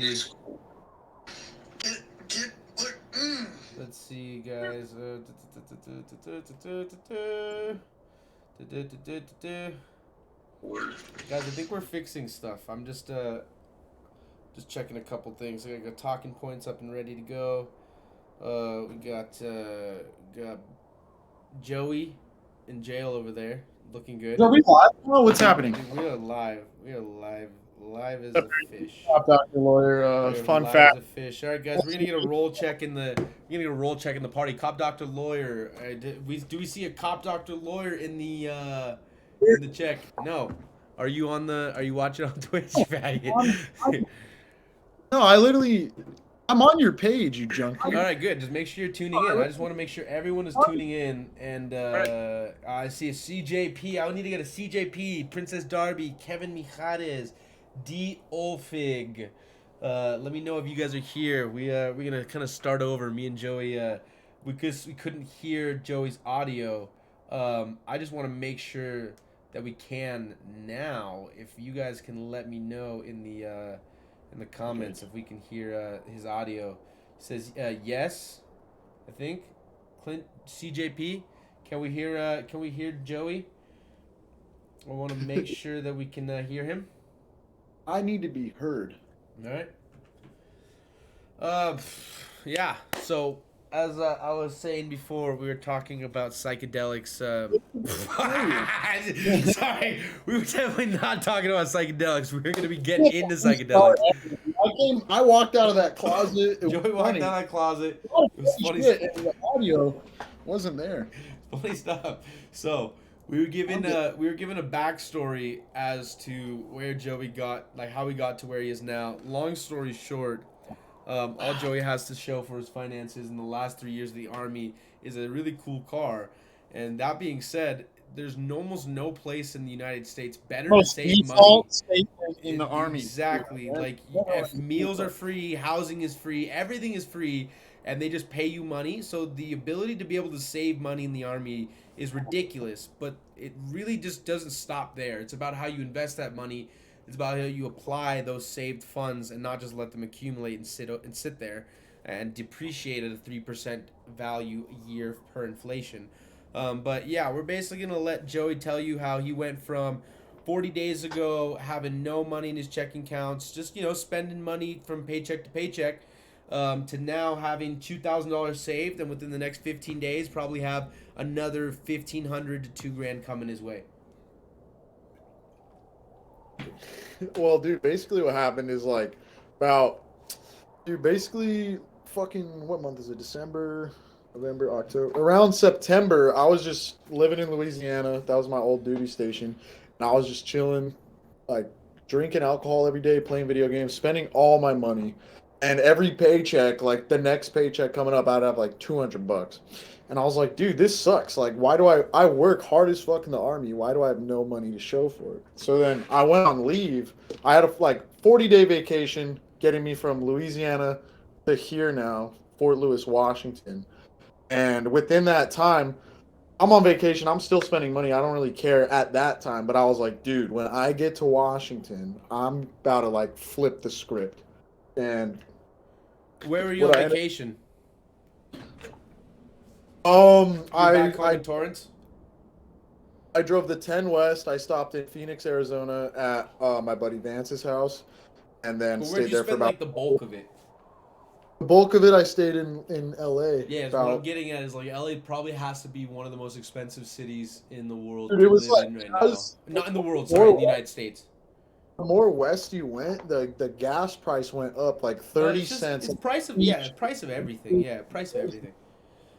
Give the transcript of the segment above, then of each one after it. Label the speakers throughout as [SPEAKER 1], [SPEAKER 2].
[SPEAKER 1] see. Let's see, guys. Guys, I think we're fixing stuff. I'm just checking a couple things. I got talking points up and ready to go. We got Joey in jail over there, looking good.
[SPEAKER 2] Are we live? Oh, what's happening?
[SPEAKER 1] Dude, we are live. We are live. Live as a fish.
[SPEAKER 2] Dr. Lawyer.
[SPEAKER 1] We are
[SPEAKER 2] Fun
[SPEAKER 1] live
[SPEAKER 2] fact.
[SPEAKER 1] as a fish. All right, guys, we're gonna get a roll check in the. We're gonna get a roll check in the party. Cop Doctor Lawyer. Do we see a Cop Doctor Lawyer in the check? No. Are you on the? Are you watching on Twitch, faggot?
[SPEAKER 2] No, I'm on your page, you junkie.
[SPEAKER 1] All right, good. Just make sure you're tuning in. I just want to make sure everyone is tuning in. And I see a CJP. I need to get a CJP. Princess Darby, Kevin Mijares, D. Olfig. Let me know if you guys are here. We're gonna kind of start over. Me and Joey. Because we couldn't hear Joey's audio. I just want to make sure that we can now. If you guys can let me know in the comments if we can hear his audio. He says yes, I think. Clint CJP, can we hear Joey? I want to make sure that we can hear him.
[SPEAKER 2] I need to be heard.
[SPEAKER 1] All right. Yeah. So as I was saying before, we were talking about psychedelics. Sorry, we were definitely not talking about psychedelics. We were going to be getting into psychedelics.
[SPEAKER 2] I walked out of that closet.
[SPEAKER 1] Joey walked out of that closet. It was funny
[SPEAKER 2] stuff. The audio wasn't there.
[SPEAKER 1] Funny stuff. So we were given a backstory as to where Joey got, like how he got to where he is now. Long story short, all Joey has to show for his finances in the last 3 years of the Army is a really cool car. And that being said, there's almost no place in the United States better to save money.
[SPEAKER 2] In the Army.
[SPEAKER 1] Exactly. Like, if meals are free, housing is free, everything is free, and they just pay you money. So the ability to be able to save money in the Army is ridiculous. But it really just doesn't stop there. It's about how you invest that money. It's about how you apply those saved funds and not just let them accumulate and sit there and depreciate at a 3% value a year per inflation. But yeah, we're basically going to let Joey tell you how he went from 40 days ago having no money in his checking accounts, just, spending money from paycheck to paycheck, to now having $2,000 saved, and within the next 15 days probably have another $1,500 to $2,000 coming his way.
[SPEAKER 2] Well, dude, basically what happened is basically fucking, what month is it? December, November, October. Around September, I was just living in Louisiana. That was my old duty station. And I was just chilling, like drinking alcohol every day, playing video games, spending all my money. And every paycheck, like the next paycheck coming up, I'd have like $200. And I was like, dude, this sucks. Like, why do I work hard as fuck in the Army? Why do I have no money to show for it? So then I went on leave. I had a 40-day vacation getting me from Louisiana to here now, Fort Lewis, Washington. And within that time, I'm on vacation. I'm still spending money. I don't really care at that time. But I was like, dude, when I get to Washington, I'm about to flip the script. And
[SPEAKER 1] where were you on vacation?
[SPEAKER 2] Back
[SPEAKER 1] home in Torrance?
[SPEAKER 2] I drove the 10 West. I stopped in Phoenix, Arizona at my buddy Vance's house, and then stayed there for about
[SPEAKER 1] the bulk of it.
[SPEAKER 2] The bulk of it, I stayed in LA.
[SPEAKER 1] Yeah, what I'm getting at is LA probably has to be one of the most expensive cities in the world.
[SPEAKER 2] Dude, it was
[SPEAKER 1] right now. Not in the world, sorry, in the United States.
[SPEAKER 2] The more west you went, the gas price went up like 30 cents.
[SPEAKER 1] It's price of everything. Yeah, price of everything.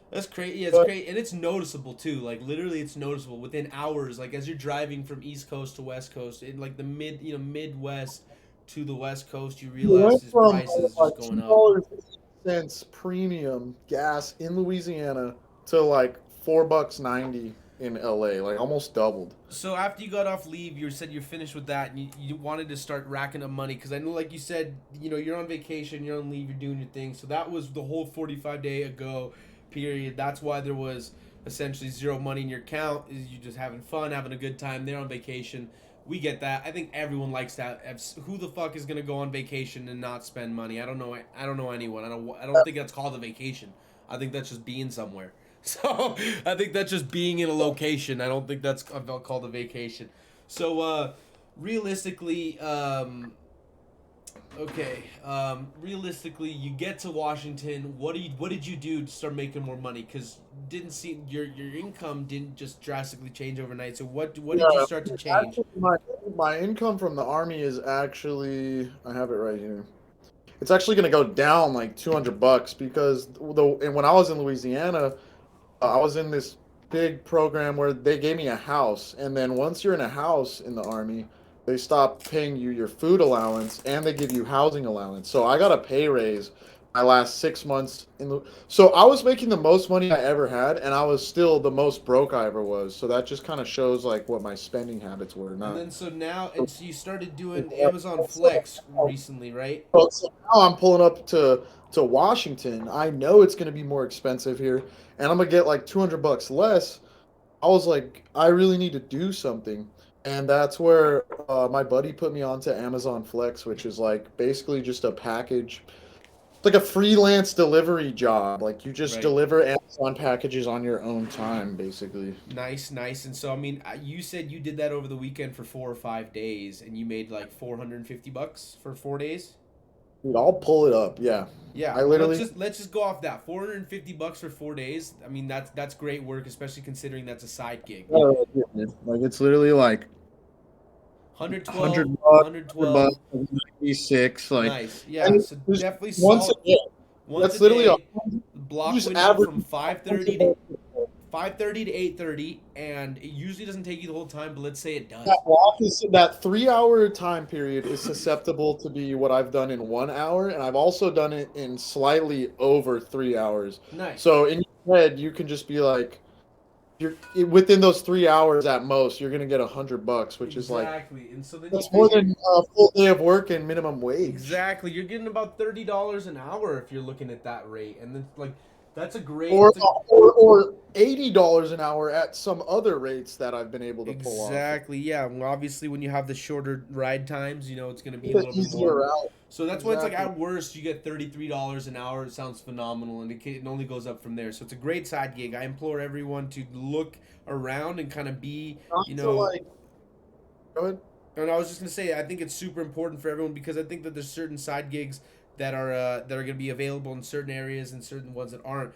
[SPEAKER 1] That's crazy. Yeah, it's great, and it's noticeable too. Like literally, it's noticeable within hours. Like as you're driving from East Coast to West Coast, in like the Midwest to the West Coast, you realize his prices just going up.
[SPEAKER 2] $2.50 premium gas in Louisiana to $4.90 in LA, almost doubled.
[SPEAKER 1] So after you got off leave, you said you're finished with that, and you wanted to start racking up money because I know, like you said, you're on vacation, you're on leave, you're doing your thing. So that was the whole 45-day ago period. That's why there was essentially zero money in your account. Is you just having fun, having a good time there on vacation. We get that. I think everyone likes that. Who the fuck is gonna go on vacation and not spend money? I don't know anyone. I don't think that's called a vacation. I think that's just being somewhere. So I think that's just being in a location. I don't think that's called a vacation. So realistically, okay. Realistically, you get to Washington. What did you do to start making more money? Because didn't see your income didn't just drastically change overnight. So what did you
[SPEAKER 2] Yeah,
[SPEAKER 1] start to change?
[SPEAKER 2] actually, my income from the army is actually, I have it right here. It's actually going to go down like $200 because and when I was in Louisiana, I was in this big program where they gave me a house, and then once you're in a house in the army, they stop paying you your food allowance and they give you housing allowance. So I got a pay raise my last 6 months in the. So I was making the most money I ever had, and I was still the most broke I ever was. So that just kind of shows like what my spending habits were.
[SPEAKER 1] And
[SPEAKER 2] Not.
[SPEAKER 1] then so you started doing Amazon Flex recently, right?
[SPEAKER 2] So now I'm pulling up to Washington. I know it's going to be more expensive here, and I'm gonna get like $200 less. I was like, I really need to do something. And that's where my buddy put me onto Amazon Flex, which is like basically just a package. It's like a freelance delivery job. Like you just
[SPEAKER 1] Right.
[SPEAKER 2] deliver Amazon packages on your own time, basically.
[SPEAKER 1] Nice, nice. And so I mean, you said you did that over the weekend for 4 or 5 days, and you made like $450 for 4 days.
[SPEAKER 2] Dude, I'll pull it up. Yeah.
[SPEAKER 1] Yeah,
[SPEAKER 2] I
[SPEAKER 1] well,
[SPEAKER 2] literally,
[SPEAKER 1] let's just go off that $450 for 4 days. I mean, that's great work, especially considering that's a side gig.
[SPEAKER 2] like it's literally like 100
[SPEAKER 1] 112,
[SPEAKER 2] bucks, 100 bucks,
[SPEAKER 1] 112.
[SPEAKER 2] 96. Like,
[SPEAKER 1] Nice. Yeah,
[SPEAKER 2] and
[SPEAKER 1] so
[SPEAKER 2] just
[SPEAKER 1] definitely
[SPEAKER 2] once a
[SPEAKER 1] solid.
[SPEAKER 2] day.
[SPEAKER 1] Once a
[SPEAKER 2] That's literally a
[SPEAKER 1] day,
[SPEAKER 2] you
[SPEAKER 1] block
[SPEAKER 2] just
[SPEAKER 1] window
[SPEAKER 2] average
[SPEAKER 1] from 5:30 to 5:30 to 8:30, and it usually doesn't take you the whole time, but let's say it
[SPEAKER 2] that
[SPEAKER 1] does.
[SPEAKER 2] block is that 3 hour time period is susceptible to be what I've done in 1 hour, and I've also done it in slightly over 3 hours.
[SPEAKER 1] Nice.
[SPEAKER 2] So in your head, you can just be like, within those 3 hours at most, you're gonna get $100, which is like
[SPEAKER 1] Exactly. And so then you
[SPEAKER 2] that's more
[SPEAKER 1] figure
[SPEAKER 2] than a full day of work and minimum wage.
[SPEAKER 1] exactly, you're getting about $30 an hour if you're looking at that rate. And then like that's a great
[SPEAKER 2] Or
[SPEAKER 1] that's a
[SPEAKER 2] or $80 an hour at some other rates that I've been able to pull off.
[SPEAKER 1] exactly, yeah. Well, obviously, when you have the shorter ride times, it's going to be
[SPEAKER 2] It's
[SPEAKER 1] a
[SPEAKER 2] an
[SPEAKER 1] little bit
[SPEAKER 2] easier
[SPEAKER 1] more.
[SPEAKER 2] route.
[SPEAKER 1] So that's why it's like
[SPEAKER 2] Exactly.
[SPEAKER 1] at worst you get $33 an hour. It sounds phenomenal, and it only goes up from there. So it's a great side gig. I implore everyone to look around and kind of be,
[SPEAKER 2] Not
[SPEAKER 1] you
[SPEAKER 2] to
[SPEAKER 1] know,
[SPEAKER 2] like go ahead.
[SPEAKER 1] and I was just gonna say, I think it's super important for everyone because I think that there's certain side gigs that are gonna be available in certain areas and certain ones that aren't.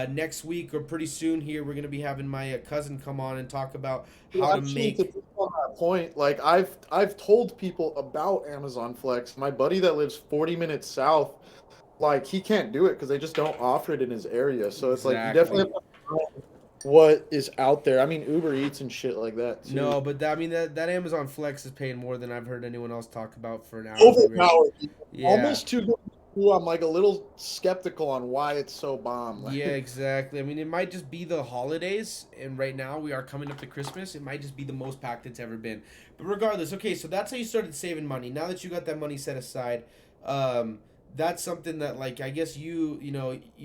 [SPEAKER 1] Next week or pretty soon here, we're gonna be having my cousin come on and talk about how to
[SPEAKER 2] Actually, to
[SPEAKER 1] make.
[SPEAKER 2] touch on that point, like I've told people about Amazon Flex. My buddy that lives 40 minutes south, like he can't do it because they just don't offer it in his area. So it's like you definitely
[SPEAKER 1] Exactly.
[SPEAKER 2] have to know what is out there. I mean, Uber Eats and shit like that too.
[SPEAKER 1] No, but I mean that Amazon Flex is paying more than I've heard anyone else talk about for an hourly rate.
[SPEAKER 2] Overpowered.
[SPEAKER 1] Yeah.
[SPEAKER 2] Almost too good. I'm like a little skeptical on why it's so bomb.
[SPEAKER 1] Yeah, exactly. I mean, it might just be the holidays, and right now we are coming up to Christmas. It might just be the most packed it's ever been. But regardless, okay, so that's how you started saving money. Now that you got that money set aside, that's something that, like, I guess you've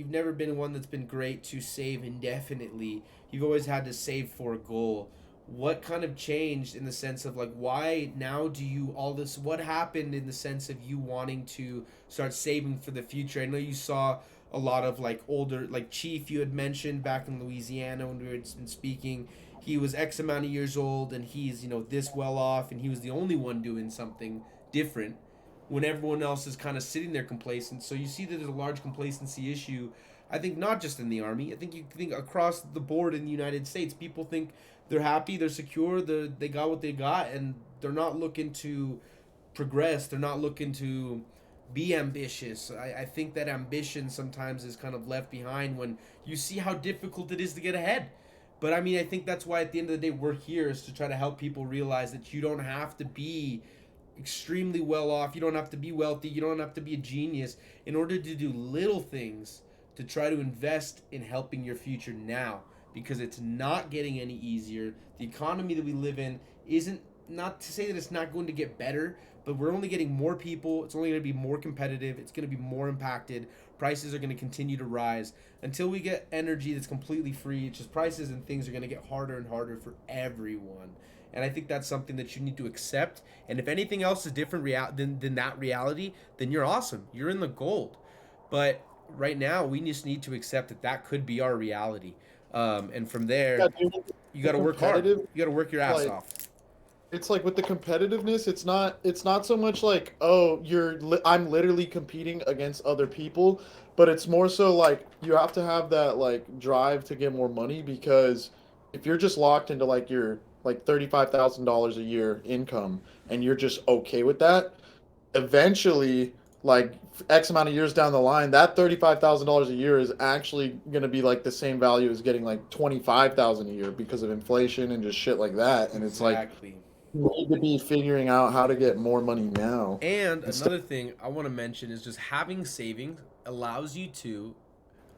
[SPEAKER 1] never been one that's been great to save indefinitely. You've always had to save for a goal. What kind of changed in the sense of like why now do you all this? What happened in the sense of you wanting to start saving for the future? I know you saw a lot of like older like Chief you had mentioned back in Louisiana when we were been speaking. He was X amount of years old and he's this well off and he was the only one doing something different when everyone else is kind of sitting there complacent. So you see that there's a large complacency issue. I think not just in the army. I think you think across the board in the United States, people think they're happy, they're secure, they got what they got, and they're not looking to progress. They're not looking to be ambitious. I think that ambition sometimes is kind of left behind when you see how difficult it is to get ahead. But I mean, I think that's why at the end of the day, we're here is to try to help people realize that you don't have to be extremely well off. You don't have to be wealthy. You don't have to be a genius in order to do little things to try to invest in helping your future now because it's not getting any easier. The economy that we live in isn't not to say that it's not going to get better, but we're only getting more people. It's only going to be more competitive. It's going to be more impacted. Prices are going to continue to rise until we get energy that's completely free. It's just prices and things are going to get harder and harder for everyone. And I think that's something that you need to accept. And if anything else is different than that reality, then you're awesome. You're in the gold. But right now, we just need to accept that that could be our reality. And from
[SPEAKER 2] Yeah,
[SPEAKER 1] there,
[SPEAKER 2] dude,
[SPEAKER 1] you
[SPEAKER 2] the
[SPEAKER 1] got to work hard.
[SPEAKER 2] competitive,
[SPEAKER 1] You got to work your ass
[SPEAKER 2] like,
[SPEAKER 1] off.
[SPEAKER 2] it's like with the competitiveness, it's not so much like, oh, I'm literally competing against other people, but it's more so like you have to have that like drive to get more money, because if you're just locked into like your like $35,000 a year income and you're just okay with that, eventually, like X amount of years down the line, that $35,000 a year is actually going to be like the same value as getting like 25,000 a year because of inflation and just shit like that. And it's like
[SPEAKER 1] Exactly.
[SPEAKER 2] you need to be figuring out how to get more money now
[SPEAKER 1] And
[SPEAKER 2] instead.
[SPEAKER 1] another thing I want to mention is just having savings allows you to,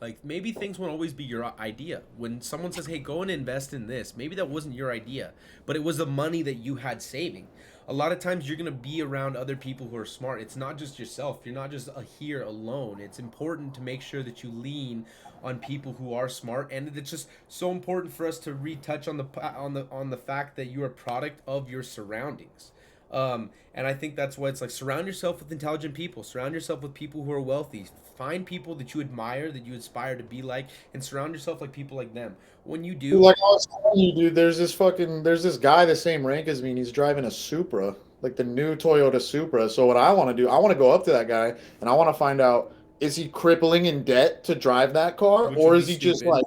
[SPEAKER 1] like, maybe things won't always be your idea. When someone says, "Hey, go and invest in this," maybe that wasn't your idea, but it was the money that you had saving. A lot of times you're going to be around other people who are smart. It's not just yourself. You're not just here alone. It's important to make sure that you lean on people who are smart, and it's just so important for us to retouch on the fact that you're a product of your surroundings. And I think that's why it's like, surround yourself with intelligent people, surround yourself with people who are wealthy, find people that you admire, that you aspire to be like, and surround yourself like people like them. When you do,
[SPEAKER 2] Like I was telling you, dude, there's this guy the same rank as me, and he's driving a Supra, like the new Toyota Supra. So what I want to do, I want to go up to that guy and I want to find out, is he crippling in debt to drive that car,
[SPEAKER 1] which
[SPEAKER 2] or
[SPEAKER 1] would be
[SPEAKER 2] is he just
[SPEAKER 1] stupid,
[SPEAKER 2] like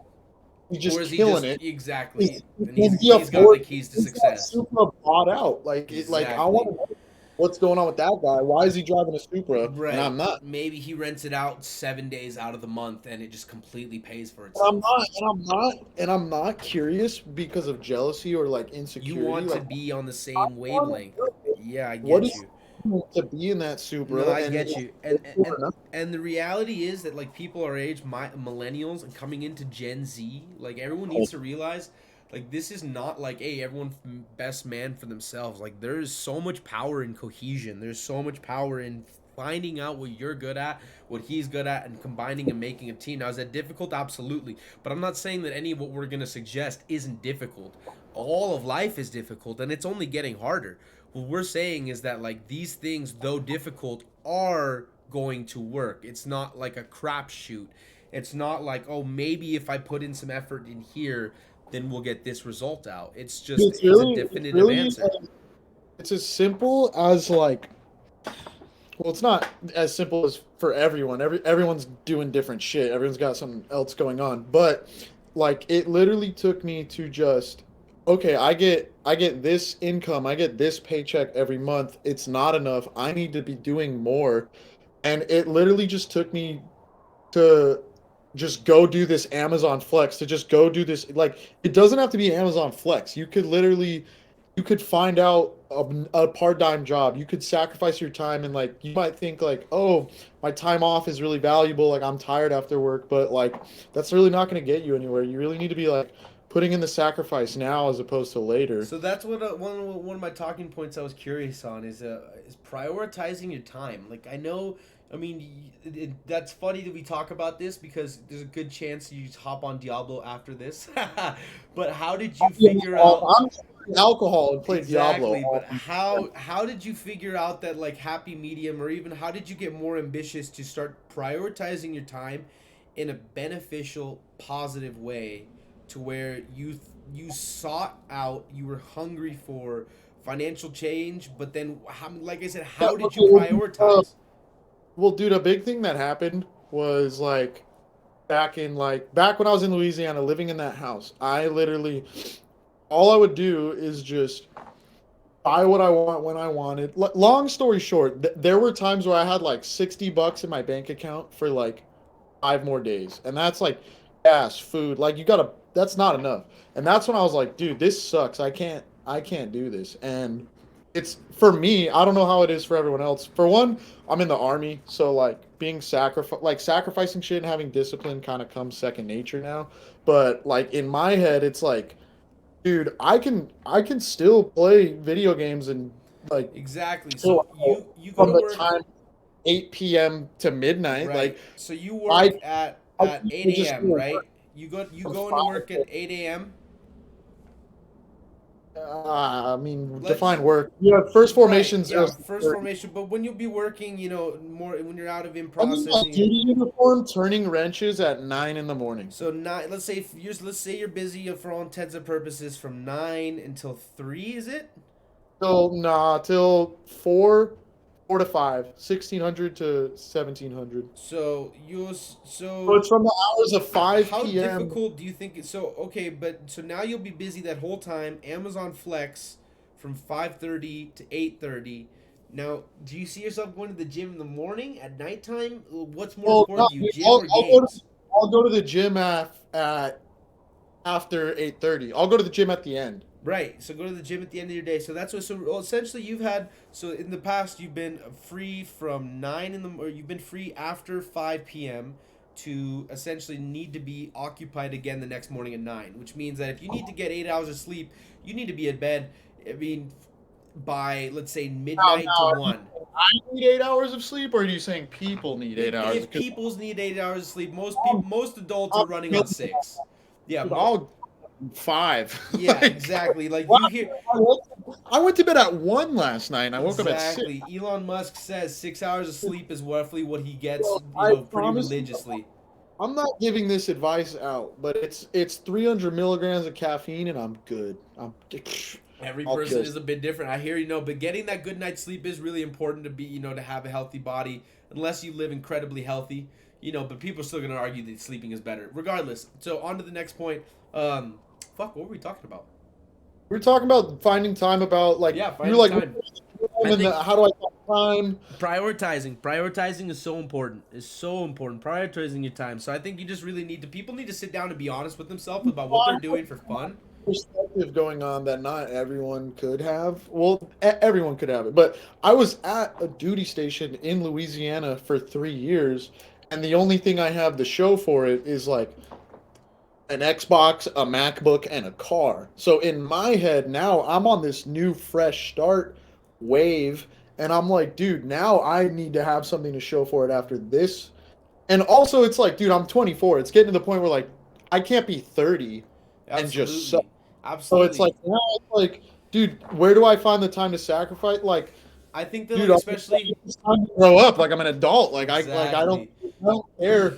[SPEAKER 2] he's
[SPEAKER 1] or
[SPEAKER 2] just
[SPEAKER 1] is he
[SPEAKER 2] killing
[SPEAKER 1] just
[SPEAKER 2] it?
[SPEAKER 1] exactly, and
[SPEAKER 2] Can he
[SPEAKER 1] he's got the
[SPEAKER 2] afford?
[SPEAKER 1] keys to
[SPEAKER 2] Is that
[SPEAKER 1] success.
[SPEAKER 2] Supra bought out? Like I want
[SPEAKER 1] Exactly.
[SPEAKER 2] to know what's going on with that guy. Why is he driving a Supra and
[SPEAKER 1] Right.
[SPEAKER 2] I'm not?
[SPEAKER 1] Maybe he rents it out 7 days out of the month and it just completely pays for
[SPEAKER 2] And I'm
[SPEAKER 1] itself.
[SPEAKER 2] not, and I'm not, and I'm not curious because of jealousy or like
[SPEAKER 1] You
[SPEAKER 2] insecurity.
[SPEAKER 1] want to
[SPEAKER 2] Like
[SPEAKER 1] be on the
[SPEAKER 2] I
[SPEAKER 1] same
[SPEAKER 2] want
[SPEAKER 1] wavelength.
[SPEAKER 2] to know
[SPEAKER 1] Yeah, I
[SPEAKER 2] what
[SPEAKER 1] get
[SPEAKER 2] is
[SPEAKER 1] you.
[SPEAKER 2] to be in that
[SPEAKER 1] No,
[SPEAKER 2] Supra,
[SPEAKER 1] I
[SPEAKER 2] and
[SPEAKER 1] get
[SPEAKER 2] is
[SPEAKER 1] you.
[SPEAKER 2] it good or not?
[SPEAKER 1] And the reality is that, like, people our age, millennials and coming into Gen Z, like, everyone needs to realize, like, this is not like, hey, everyone best man for themselves. Like, there is so much power in cohesion. There's so much power in finding out what you're good at, what he's good at, and combining and making a team. Now, is that difficult? Absolutely. But I'm not saying that any of what we're gonna suggest isn't difficult. All of life is difficult, and it's only getting harder. What we're saying is that, like, these things, though difficult, are going to work. It's not like a crapshoot. It's not like, oh, maybe if I put in some effort in here, then we'll get this result out.
[SPEAKER 2] It's
[SPEAKER 1] It's a
[SPEAKER 2] really, it's
[SPEAKER 1] definitive
[SPEAKER 2] really,
[SPEAKER 1] answer.
[SPEAKER 2] it's as simple as like, well, it's not as simple as for everyone. Everyone's doing different shit. Everyone's got something else going on. But like it literally took me to just, okay, I get this income, I get this paycheck every month. It's not enough. I need to be doing more. And it literally just took me to just go do this Amazon Flex, to just go do this. Like it doesn't have to be Amazon Flex. You could find out a part-time job. You could sacrifice your time, and like you might think like, oh, my time off is really valuable, like I'm tired after work, but like that's really not going to get you anywhere. You really need to be like putting in the sacrifice now as opposed to later.
[SPEAKER 1] So that's what one of my talking points I was curious on is prioritizing your time. Like, I know, I mean, that's funny that we talk about this because there's a good chance you just hop on Diablo after this. But how did you figure out
[SPEAKER 2] I'm drinking alcohol and play Diablo.
[SPEAKER 1] exactly? But how did you figure out that, like, happy medium, or even how did you get more ambitious to start prioritizing your time in a beneficial, positive way, to where you sought out, you were hungry for financial change, but then, like I said, how did you prioritize?
[SPEAKER 2] Well, dude, a big thing that happened was like back when I was in Louisiana living in that house. I literally all I would do is just buy what I want when I wanted. Long story short, there were times where I had like $60 in my bank account for like 5 more days, and that's like gas, food. Like you gotta, that's not enough. And that's when I was like, dude, this sucks. I can't do this. And it's for me. I don't know how it is for everyone else. For one, I'm in the army, so like sacrificing shit and having discipline kind of comes second nature now. But like in my head, it's like, dude, I can still play video games and like
[SPEAKER 1] Exactly.
[SPEAKER 2] chill
[SPEAKER 1] So
[SPEAKER 2] out
[SPEAKER 1] you go
[SPEAKER 2] from
[SPEAKER 1] to
[SPEAKER 2] the
[SPEAKER 1] work,
[SPEAKER 2] time 8 p.m. to midnight.
[SPEAKER 1] right?
[SPEAKER 2] Like
[SPEAKER 1] So you
[SPEAKER 2] I
[SPEAKER 1] work
[SPEAKER 2] I
[SPEAKER 1] at eight
[SPEAKER 2] would just
[SPEAKER 1] a.m.,
[SPEAKER 2] go to work
[SPEAKER 1] right? You
[SPEAKER 2] from
[SPEAKER 1] go into
[SPEAKER 2] five
[SPEAKER 1] work at
[SPEAKER 2] to
[SPEAKER 1] 8 a.m.
[SPEAKER 2] I mean,
[SPEAKER 1] Let's
[SPEAKER 2] define work. Yeah, first
[SPEAKER 1] right,
[SPEAKER 2] formations.
[SPEAKER 1] yeah, first formation. But when you'll be working, more when you're out of in
[SPEAKER 2] I'm in my
[SPEAKER 1] processing.
[SPEAKER 2] duty uniform, turning wrenches at 9 in the morning.
[SPEAKER 1] So nine. Let's say you're busy for all intents and purposes from 9 until 3. Is it?
[SPEAKER 2] Till 4 to 5, 1600 to 1700.
[SPEAKER 1] So
[SPEAKER 2] So it's from the hours of 5
[SPEAKER 1] how
[SPEAKER 2] p.m.
[SPEAKER 1] difficult do you think it's so okay, but so now you'll be busy that whole time, Amazon Flex from 5:30 to 8:30. Now, do you see yourself going to the gym in the morning, at nighttime? What's more
[SPEAKER 2] Well, no,
[SPEAKER 1] important to you,
[SPEAKER 2] dude,
[SPEAKER 1] gym or games?
[SPEAKER 2] I'll go to the gym at after 8:30. I'll go to the gym at the end.
[SPEAKER 1] Right. So go to the gym at the end of your day. So that's what. So well, essentially, you've had. So in the past, you've been free from or you've been free after 5 p.m. to essentially need to be occupied again the next morning at 9, which means that if you need to get 8 hours of sleep, you need to be in bed. I mean, by let's say midnight to
[SPEAKER 2] Now,
[SPEAKER 1] one.
[SPEAKER 2] I need 8 hours of sleep, or are you saying people need 8 hours?
[SPEAKER 1] If
[SPEAKER 2] Because
[SPEAKER 1] people's need 8 hours of sleep,
[SPEAKER 2] I'm,
[SPEAKER 1] most adults are
[SPEAKER 2] I'm,
[SPEAKER 1] running on 6. Yeah,
[SPEAKER 2] dude, I'll 5.
[SPEAKER 1] yeah,
[SPEAKER 2] Like,
[SPEAKER 1] exactly. Like
[SPEAKER 2] wow,
[SPEAKER 1] you hear.
[SPEAKER 2] I went to bed at 1 last night, and I woke up at 6.
[SPEAKER 1] Exactly. Elon Musk says 6 hours of sleep is roughly what he gets,
[SPEAKER 2] Bro, I
[SPEAKER 1] pretty
[SPEAKER 2] promise you,
[SPEAKER 1] religiously.
[SPEAKER 2] I'm not giving this advice out, but it's 300 milligrams of caffeine, and I'm good.
[SPEAKER 1] Every
[SPEAKER 2] I'll
[SPEAKER 1] person
[SPEAKER 2] kill.
[SPEAKER 1] is a bit different. I hear but getting that good night's sleep is really important to be, to have a healthy body, unless you live incredibly healthy, but people are still going to argue that sleeping is better. Regardless. So, on to the next point. What were we talking about?
[SPEAKER 2] We're talking about finding time. About like
[SPEAKER 1] Yeah,
[SPEAKER 2] you're
[SPEAKER 1] finding
[SPEAKER 2] like,
[SPEAKER 1] time. I
[SPEAKER 2] and
[SPEAKER 1] think
[SPEAKER 2] how do I find time?
[SPEAKER 1] prioritizing is so important. Prioritizing your time. So I think you just really people need to sit down and be honest with themselves about what they're doing for fun.
[SPEAKER 2] Perspective going on that not everyone could have. Well, everyone could have it, but I was at a duty station in Louisiana for 3 years, and the only thing I have to show for it is like an Xbox, a MacBook, and a car. So in my head now, I'm on this new fresh start wave, and I'm like, dude, now I need to have something to show for it after this. And also, it's like, dude, I'm 24. It's getting to the point where like I can't be 30 and just suck.
[SPEAKER 1] Absolutely.
[SPEAKER 2] So it's like
[SPEAKER 1] Absolutely.
[SPEAKER 2] now it's like, dude, where do I find the time to sacrifice? Like,
[SPEAKER 1] I think that
[SPEAKER 2] dude,
[SPEAKER 1] like especially
[SPEAKER 2] it's time to grow up. Like I'm an adult.
[SPEAKER 1] exactly.
[SPEAKER 2] I don't care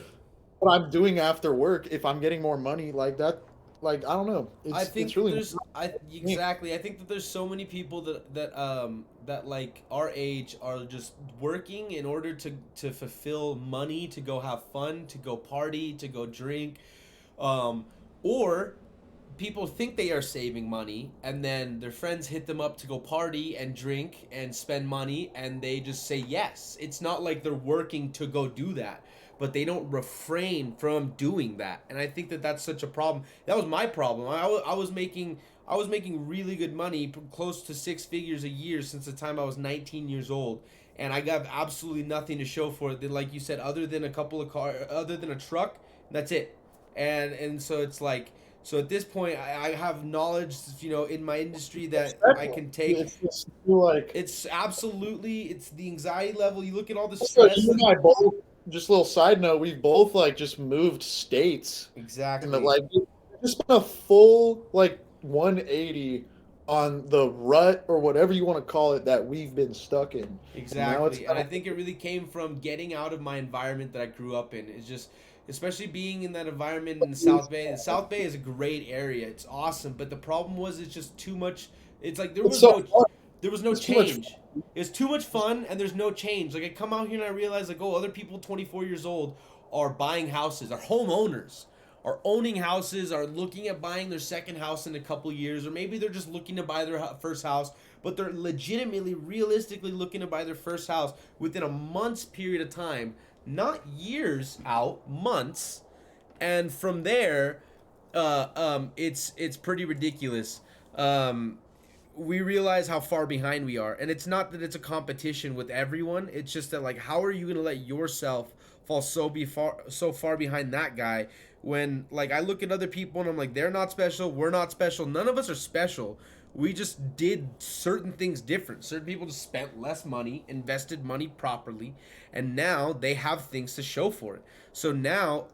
[SPEAKER 2] what I'm doing after work if I'm getting more money like that. Like I don't know.
[SPEAKER 1] I
[SPEAKER 2] It's
[SPEAKER 1] think that
[SPEAKER 2] really
[SPEAKER 1] there's I exactly. I think that there's so many people that like our age are just working in order to fulfill money, to go have fun, to go party, to go drink, um, or people think they are saving money and then their friends hit them up to go party and drink and spend money and they just say yes. It's not like they're working to go do that, but they don't refrain from doing that. And I think that that's such a problem. That was my problem. I was making really good money, close to 6 figures a year since the time I was 19 years old, and I got absolutely nothing to show for it. Like you said, other than a couple of other than a truck, that's it. And so it's like, so at this point, I have knowledge, in my industry that I can take.
[SPEAKER 2] it's just like
[SPEAKER 1] It's the anxiety level. You look at all the
[SPEAKER 2] also,
[SPEAKER 1] stress
[SPEAKER 2] you
[SPEAKER 1] that
[SPEAKER 2] and I both. Just a little side note: we both like just moved states, and
[SPEAKER 1] exactly,
[SPEAKER 2] we just been a full like 180 on the rut or whatever you want to call it that we've been stuck in. And now it's
[SPEAKER 1] exactly, and
[SPEAKER 2] kind
[SPEAKER 1] I
[SPEAKER 2] of
[SPEAKER 1] think it really came from getting out of my environment that I grew up in. It's just, especially being in that environment in the South Bay. The South Bay is a great area. It's awesome, but the problem was it's just too much. It's like
[SPEAKER 2] it's so fun.
[SPEAKER 1] there was no
[SPEAKER 2] It's too much fun.
[SPEAKER 1] change. It's too much fun, and there's no change. Like I come out here and I realize like, oh, other people 24 years old are buying houses, are homeowners, are owning houses, are looking at buying their second house in a couple years, or maybe they're just looking to buy their first house, but they're legitimately, realistically looking to buy their first house within a month's period of time, not years out, months, and from there, it's pretty ridiculous. Um, we realize how far behind we are, and it's not that it's a competition with everyone. It's just that like, how are you gonna let yourself fall so far behind that guy when like I look at other people and I'm like, they're not special, we're not special, none of us are special. We just did certain things different. Certain people just spent less money, invested money properly, and now they have things to show for it. So now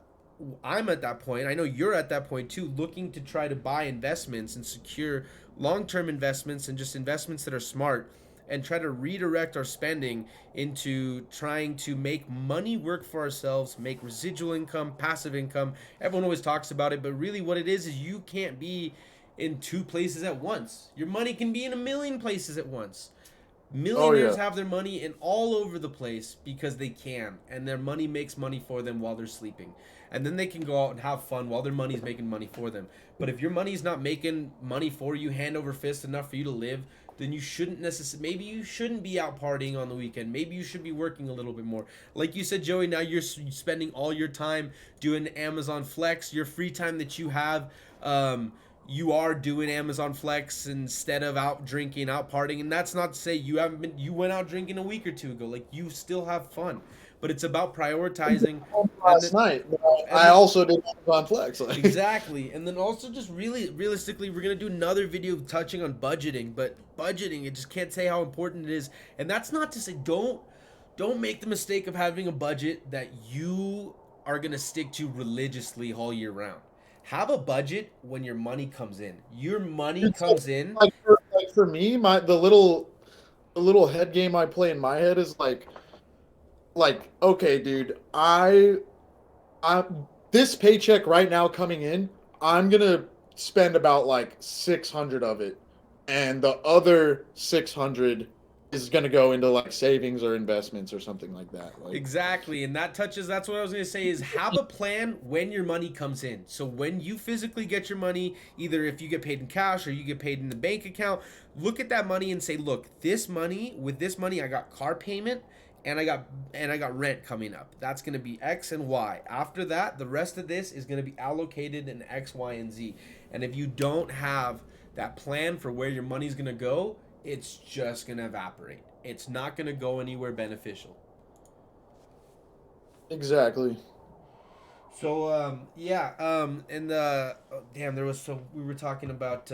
[SPEAKER 1] I'm at that point. I know you're at that point too, looking to try to buy investments and secure long-term investments and just investments that are smart and try to redirect our spending into trying to make money work for ourselves, make residual income, passive income. Everyone always talks about it, but really what it is you can't be in two places at once. Your money can be in a million places at once.
[SPEAKER 2] Oh
[SPEAKER 1] Millionaires
[SPEAKER 2] yeah.
[SPEAKER 1] have their money in all over the place because they can, and their money makes money for them while they're sleeping. And then they can go out and have fun while their money's making money for them. But if your money's not making money for you, hand over fist enough for you to live, then you shouldn't necessarily. Maybe you shouldn't be out partying on the weekend. Maybe you should be working a little bit more. Like you said, Joey, now you're spending all your time doing Amazon Flex. Your free time that you have, you are doing Amazon Flex instead of out drinking, out partying. And that's not to say you went out drinking a week or two ago. Like, you still have fun, but it's about prioritizing. And
[SPEAKER 2] Last
[SPEAKER 1] then
[SPEAKER 2] night, but
[SPEAKER 1] and
[SPEAKER 2] I
[SPEAKER 1] then
[SPEAKER 2] also did Amazon Flex. Like,
[SPEAKER 1] exactly. And then also just really realistically, we're going to do another video touching on budgeting, but budgeting, it just can't say how important it is. And that's not to say don't make the mistake of having a budget that you are going to stick to religiously all year round. Have a budget when your money comes in. Your money
[SPEAKER 2] it's
[SPEAKER 1] comes in.
[SPEAKER 2] like for me, my the little head game I play in my head is like okay, dude, I this paycheck right now coming in, I'm gonna spend about like 600 of it, and the other 600 is gonna go into like savings or investments or something like that. Like,
[SPEAKER 1] Exactly, and that's what I was going to say is have a plan when your money comes in. So when you physically get your money, either if you get paid in cash or you get paid in the bank account, look at that money and say, "Look, with this money I got car payment and I got rent coming up. That's going to be X and Y. After that, the rest of this is going to be allocated in X, Y, and Z." And if you don't have that plan for where your money's going to go, it's just going to evaporate. It's not going to go anywhere beneficial.
[SPEAKER 2] exactly.
[SPEAKER 1] So yeah, and oh, damn, there was so we were talking about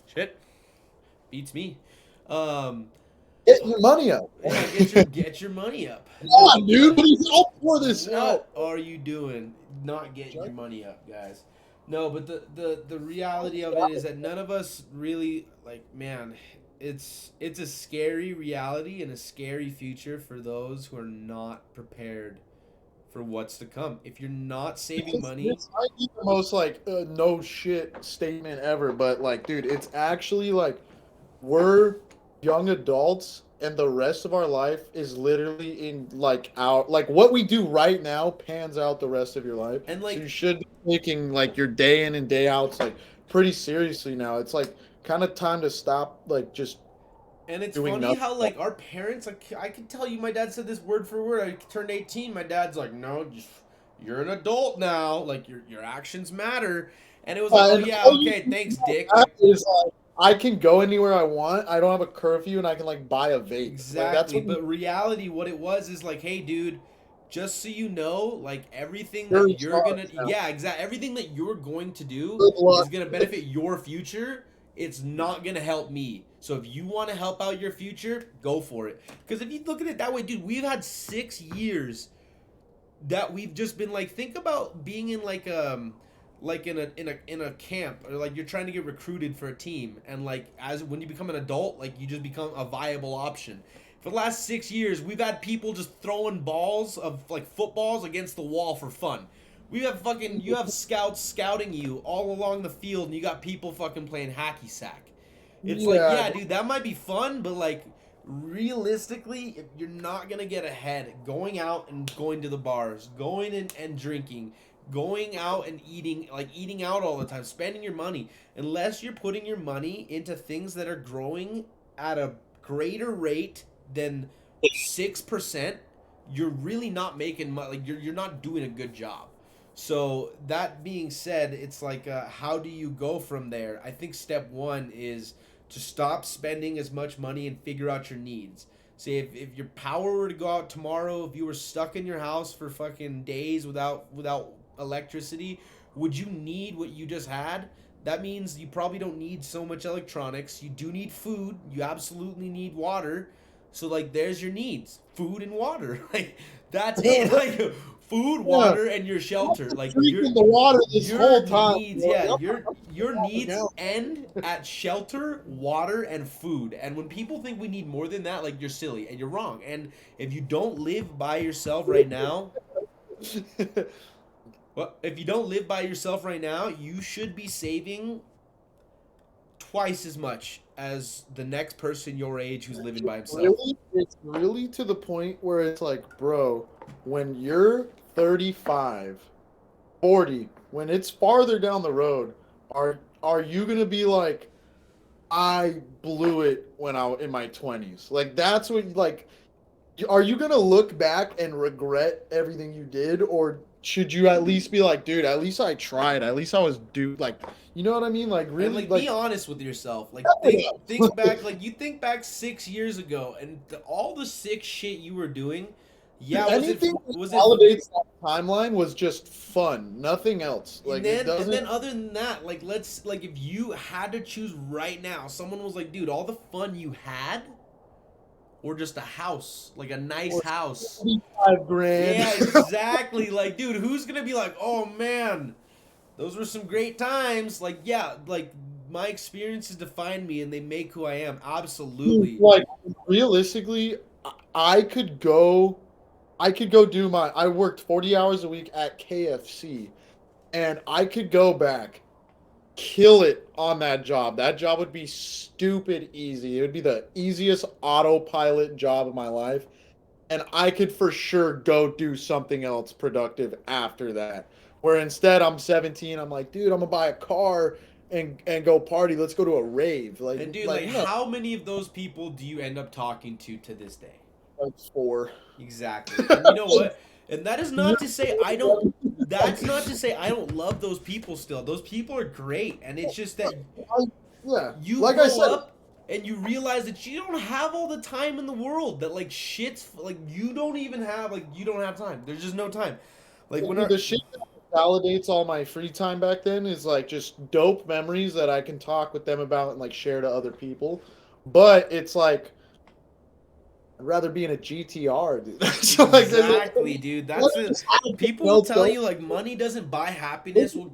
[SPEAKER 1] shit beats me. Um,
[SPEAKER 2] Get your money up.
[SPEAKER 1] yeah, get your money up.
[SPEAKER 2] Come
[SPEAKER 1] No,
[SPEAKER 2] on, dude. Please, I'll pour this out.
[SPEAKER 1] what are you doing? Not getting your money up, guys. No, but the reality of it is that none of us really like, man, it's a scary reality and a scary future for those who are not prepared for what's to come. If you're not saving money,
[SPEAKER 2] This might be the most like no shit statement ever, but like, dude, it's actually like we're young adults, and the rest of our life is literally in like our like what we do right now pans out the rest of your life.
[SPEAKER 1] and
[SPEAKER 2] So you
[SPEAKER 1] like
[SPEAKER 2] should be taking like your day in and day outs like pretty seriously now. It's like kind of time to stop like just
[SPEAKER 1] and it's
[SPEAKER 2] doing
[SPEAKER 1] funny
[SPEAKER 2] nothing.
[SPEAKER 1] how like our parents, like I can tell you my dad said this word for word. I turned 18, my dad's like, "No, just you're an adult now. Like your actions matter." And it was like, "Oh
[SPEAKER 2] And
[SPEAKER 1] yeah,
[SPEAKER 2] all you
[SPEAKER 1] okay,
[SPEAKER 2] do
[SPEAKER 1] thanks,
[SPEAKER 2] about
[SPEAKER 1] Dick."
[SPEAKER 2] that
[SPEAKER 1] Like,
[SPEAKER 2] is like I can go anywhere I want. I don't have a curfew, and I can like buy a vape. Like that's
[SPEAKER 1] exactly.
[SPEAKER 2] what
[SPEAKER 1] But reality, what it was is like, "Hey, dude, just so you know, like everything
[SPEAKER 2] you're in
[SPEAKER 1] that you're gonna,
[SPEAKER 2] charge now.
[SPEAKER 1] yeah, exactly, everything that you're going to do
[SPEAKER 2] Good
[SPEAKER 1] is
[SPEAKER 2] luck.
[SPEAKER 1] gonna benefit your future. It's not gonna help me. So if you want to help out your future, go for it. Because if you look at it that way, dude, we've had 6 years that we've just been like, think about being in like in a camp, or like you're trying to get recruited for a team, and like as when you become an adult, like you just become a viable option. For the last 6 years, we've had people just throwing balls of like footballs against the wall for fun. We have fucking you have scouts scouting you all along the field, and you got people fucking playing hacky sack. It's like,
[SPEAKER 2] Yeah,
[SPEAKER 1] yeah, dude, that might be fun, but like realistically, if you're not gonna get ahead going out and going to the bars, going and drinking, going out and eating, like eating out all the time, spending your money, unless you're putting your money into things that are growing at a greater rate than 6%, you're really not making money. Like you're not doing a good job. So that being said, it's like, how do you go from there? I think step one is to stop spending as much money and figure out your needs. Say if your power were to go out tomorrow, if you were stuck in your house for fucking days without electricity, would you need what you just had? That means you probably don't need so much electronics. You do need food. You absolutely need water. So like, there's your needs: food and water. Like that's it. Like food,
[SPEAKER 2] Yeah.
[SPEAKER 1] water, and your shelter. Like
[SPEAKER 2] Drinking the water this
[SPEAKER 1] your
[SPEAKER 2] whole time.
[SPEAKER 1] needs,
[SPEAKER 2] Bro.
[SPEAKER 1] yeah,
[SPEAKER 2] I'm
[SPEAKER 1] your
[SPEAKER 2] not
[SPEAKER 1] needs
[SPEAKER 2] down.
[SPEAKER 1] end at shelter, water, and food. And when people think we need more than that, like, you're silly and you're wrong. And if you don't live by yourself right now, well, if you don't live by yourself right now, you should be saving twice as much as the next person your age who's living by himself.
[SPEAKER 2] It's really to the point where it's like, bro, when you're 35, 40, when it's farther down the road, are you gonna be like, I blew it when I was in my 20s? Like that's what like are you gonna look back and regret everything you did, or should you at least be like, dude, at least I tried, at least I was like, you know what I mean? Like
[SPEAKER 1] And
[SPEAKER 2] really,
[SPEAKER 1] like, be
[SPEAKER 2] like
[SPEAKER 1] honest with yourself. Like, think back. Like, you think back 6 years ago, and all the sick shit you were doing. Yeah,
[SPEAKER 2] anything that
[SPEAKER 1] was it?
[SPEAKER 2] validates that timeline was just fun, nothing else. Like it
[SPEAKER 1] And then
[SPEAKER 2] doesn't.
[SPEAKER 1] other than that, like, let's like, if you had to choose right now, someone was like, dude, all the fun you had, or just a house, like a nice
[SPEAKER 2] Or
[SPEAKER 1] house.
[SPEAKER 2] 25 grand.
[SPEAKER 1] Yeah, exactly. Like, dude, who's gonna be like, oh man, those were some great times. Like, yeah, like, my experiences define me and they make who I am. Absolutely.
[SPEAKER 2] Like realistically, I could go. I could go do my. I worked 40 hours a week at KFC, and I could go back, kill it on that job. That job would be stupid easy. It would be the easiest autopilot job of my life, and I could for sure go do something else productive after that. Where instead I'm 17, I'm like, dude, I'm gonna buy a car and go party. Let's go to a rave.
[SPEAKER 1] And dude,
[SPEAKER 2] Like
[SPEAKER 1] like,
[SPEAKER 2] no,
[SPEAKER 1] how many of those people do you end up talking to this day?
[SPEAKER 2] like four.
[SPEAKER 1] Exactly. And you know what? And that is not to say I don't. That's not to say I don't love those people still. Those people are great, and it's just that
[SPEAKER 2] Yeah,
[SPEAKER 1] you
[SPEAKER 2] like I
[SPEAKER 1] grow
[SPEAKER 2] said,
[SPEAKER 1] up and you realize that you don't have all the time in the world. That like shit's like, you don't even have, like, you don't have time. There's just no time. Like when our
[SPEAKER 2] the shit that validates all my free time back then is like just dope memories that I can talk with them about and like share to other people. But it's like I'd rather be in a GTR, dude. So like,
[SPEAKER 1] exactly, dude. That's it. People will tell you like money doesn't buy happiness. Well,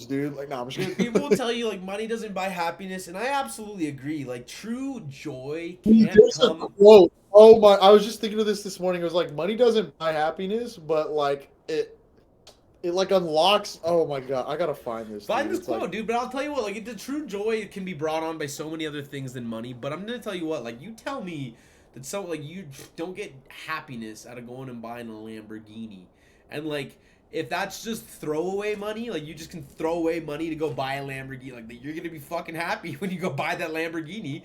[SPEAKER 2] dude. Like, no, I'm just
[SPEAKER 1] dude,
[SPEAKER 2] kidding.
[SPEAKER 1] people will tell you like money doesn't buy happiness, and I absolutely agree. Like, true joy
[SPEAKER 2] Dude,
[SPEAKER 1] can't
[SPEAKER 2] there's a
[SPEAKER 1] come.
[SPEAKER 2] quote. Oh my! I was just thinking of this morning. It was like money doesn't buy happiness, but like it like unlocks. Oh my god! I gotta find this.
[SPEAKER 1] Find
[SPEAKER 2] Dude.
[SPEAKER 1] this
[SPEAKER 2] It's like
[SPEAKER 1] quote, dude. But I'll tell you what, like, the true joy can be brought on by so many other things than money. But I'm gonna tell you what, like, you tell me that like, you don't get happiness out of going and buying a Lamborghini, and like, if that's just throwaway money, like, you just can throw away money to go buy a Lamborghini, like, that you're gonna be fucking happy when you go buy that Lamborghini.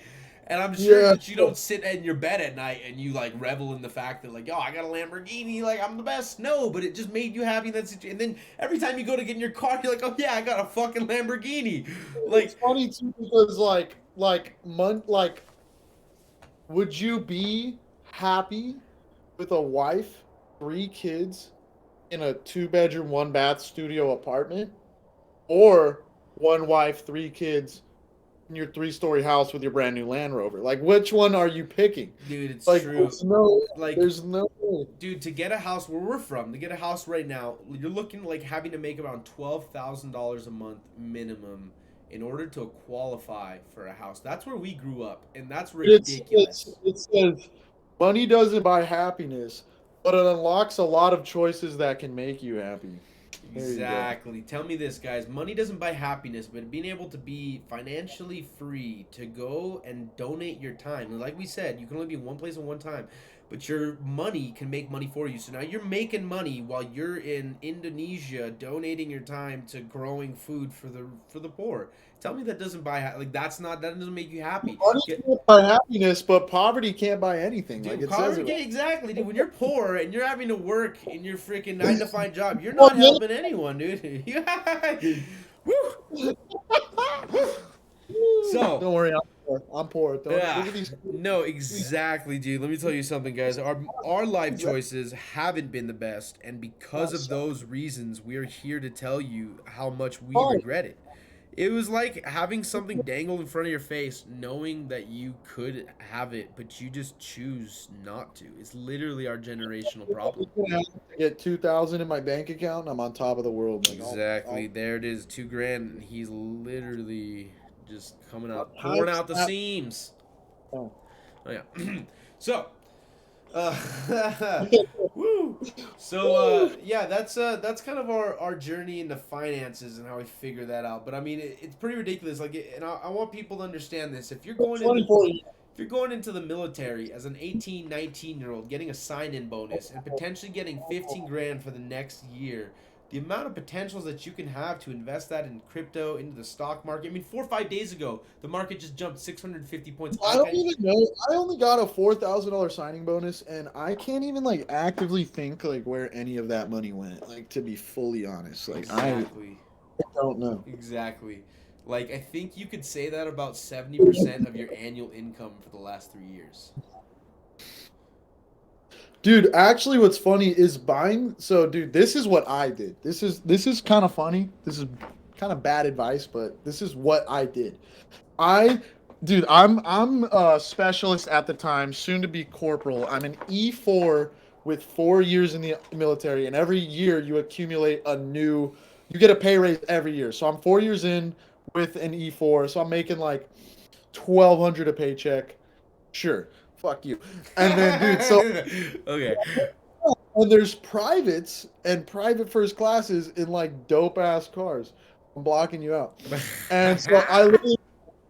[SPEAKER 1] And I'm sure
[SPEAKER 2] yeah.
[SPEAKER 1] that you don't sit in your bed at night and you like revel in the fact that, like, oh, I got a Lamborghini, like, I'm the best. No, but it just made you happy in that situation. And then every time you go to get in your car, you're like, oh yeah, I got a fucking Lamborghini.
[SPEAKER 2] It's
[SPEAKER 1] Like,
[SPEAKER 2] funny too because like would you be happy with a wife, 3 kids in a 2 bedroom, 1 bath studio apartment, or one wife, 3 kids in your 3-story house with your brand new Land Rover? Like, which one are you picking?
[SPEAKER 1] dude, it's
[SPEAKER 2] Like,
[SPEAKER 1] true. Like,
[SPEAKER 2] there's no way.
[SPEAKER 1] dude, to get a house where we're from, to get a house right now, you're looking like having to make around $12,000 a month minimum in order to qualify for a house. That's where we grew up, and that's ridiculous.
[SPEAKER 2] It says money doesn't buy happiness, but it unlocks a lot of choices that can make you happy. There you go.
[SPEAKER 1] Exactly. Tell me this, guys. Money doesn't buy happiness, but being able to be financially free to go and donate your time. And like we said, you can only be in one place at one time, but your money can make money for you. So now you're making money while you're in Indonesia donating your time to growing food for the poor. Tell me that doesn't buy like, that doesn't make you happy.
[SPEAKER 2] Money can't buy happiness, but poverty can't buy anything. Like
[SPEAKER 1] Dude,
[SPEAKER 2] it says
[SPEAKER 1] poverty,
[SPEAKER 2] it.
[SPEAKER 1] exactly, dude. When you're poor and you're having to work in your freaking 9 to 5 job, you're
[SPEAKER 2] Well,
[SPEAKER 1] not helping anyone, dude. Woo! So,
[SPEAKER 2] don't worry, I'm poor. I'm poor. Don't
[SPEAKER 1] yeah,
[SPEAKER 2] look at these.
[SPEAKER 1] no, exactly, dude. Let me tell you something, guys. Our life choices haven't been the best, and because of those reasons, we're here to tell you how much we regret it. It was like having something dangled in front of your face, knowing that you could have it, but you just choose not to. It's literally our generational problem.
[SPEAKER 2] I get 2,000 in my bank account, and I'm on top of the world. Like,
[SPEAKER 1] Exactly. There it is, 2 grand. And he's literally just coming out,
[SPEAKER 2] I'll
[SPEAKER 1] pouring out the
[SPEAKER 2] snap.
[SPEAKER 1] seams.
[SPEAKER 2] Oh.
[SPEAKER 1] Oh yeah. So, woo. So yeah, that's kind of our journey into finances and how we figure that out. But I mean, it's pretty ridiculous. Like, and I want people to understand this. If you're going into
[SPEAKER 2] 24 years.
[SPEAKER 1] if you're going into the military as an 18, 19-year-old, getting a sign-in bonus and potentially getting 15 grand for the next year, the amount of potentials that you can have to invest that in crypto, into the stock market. I mean, 4 or 5 days ago, the market just jumped 650 points.
[SPEAKER 2] I don't even know. I only got a $4,000 signing bonus, and I can't even like actively think like where any of that money went. Like, to be fully honest, like
[SPEAKER 1] Exactly.
[SPEAKER 2] I don't know.
[SPEAKER 1] Exactly. Like, I think you could say that about 70% of your annual income for the last 3 years.
[SPEAKER 2] Dude, actually, what's funny is buying. So, dude, this is what I did. This is kind of funny. This is kind of bad advice, but this is what I did. I, dude, I'm a specialist at the time, soon to be corporal. I'm an E4 with 4 years in the military, and every year you accumulate you get a pay raise every year. So I'm 4 years in with an E4, so I'm making like 1,200 a paycheck. Sure, fuck you. And then, dude, so
[SPEAKER 1] Okay.
[SPEAKER 2] and there's privates and private first classes in like dope ass cars. I'm blocking you out. And so I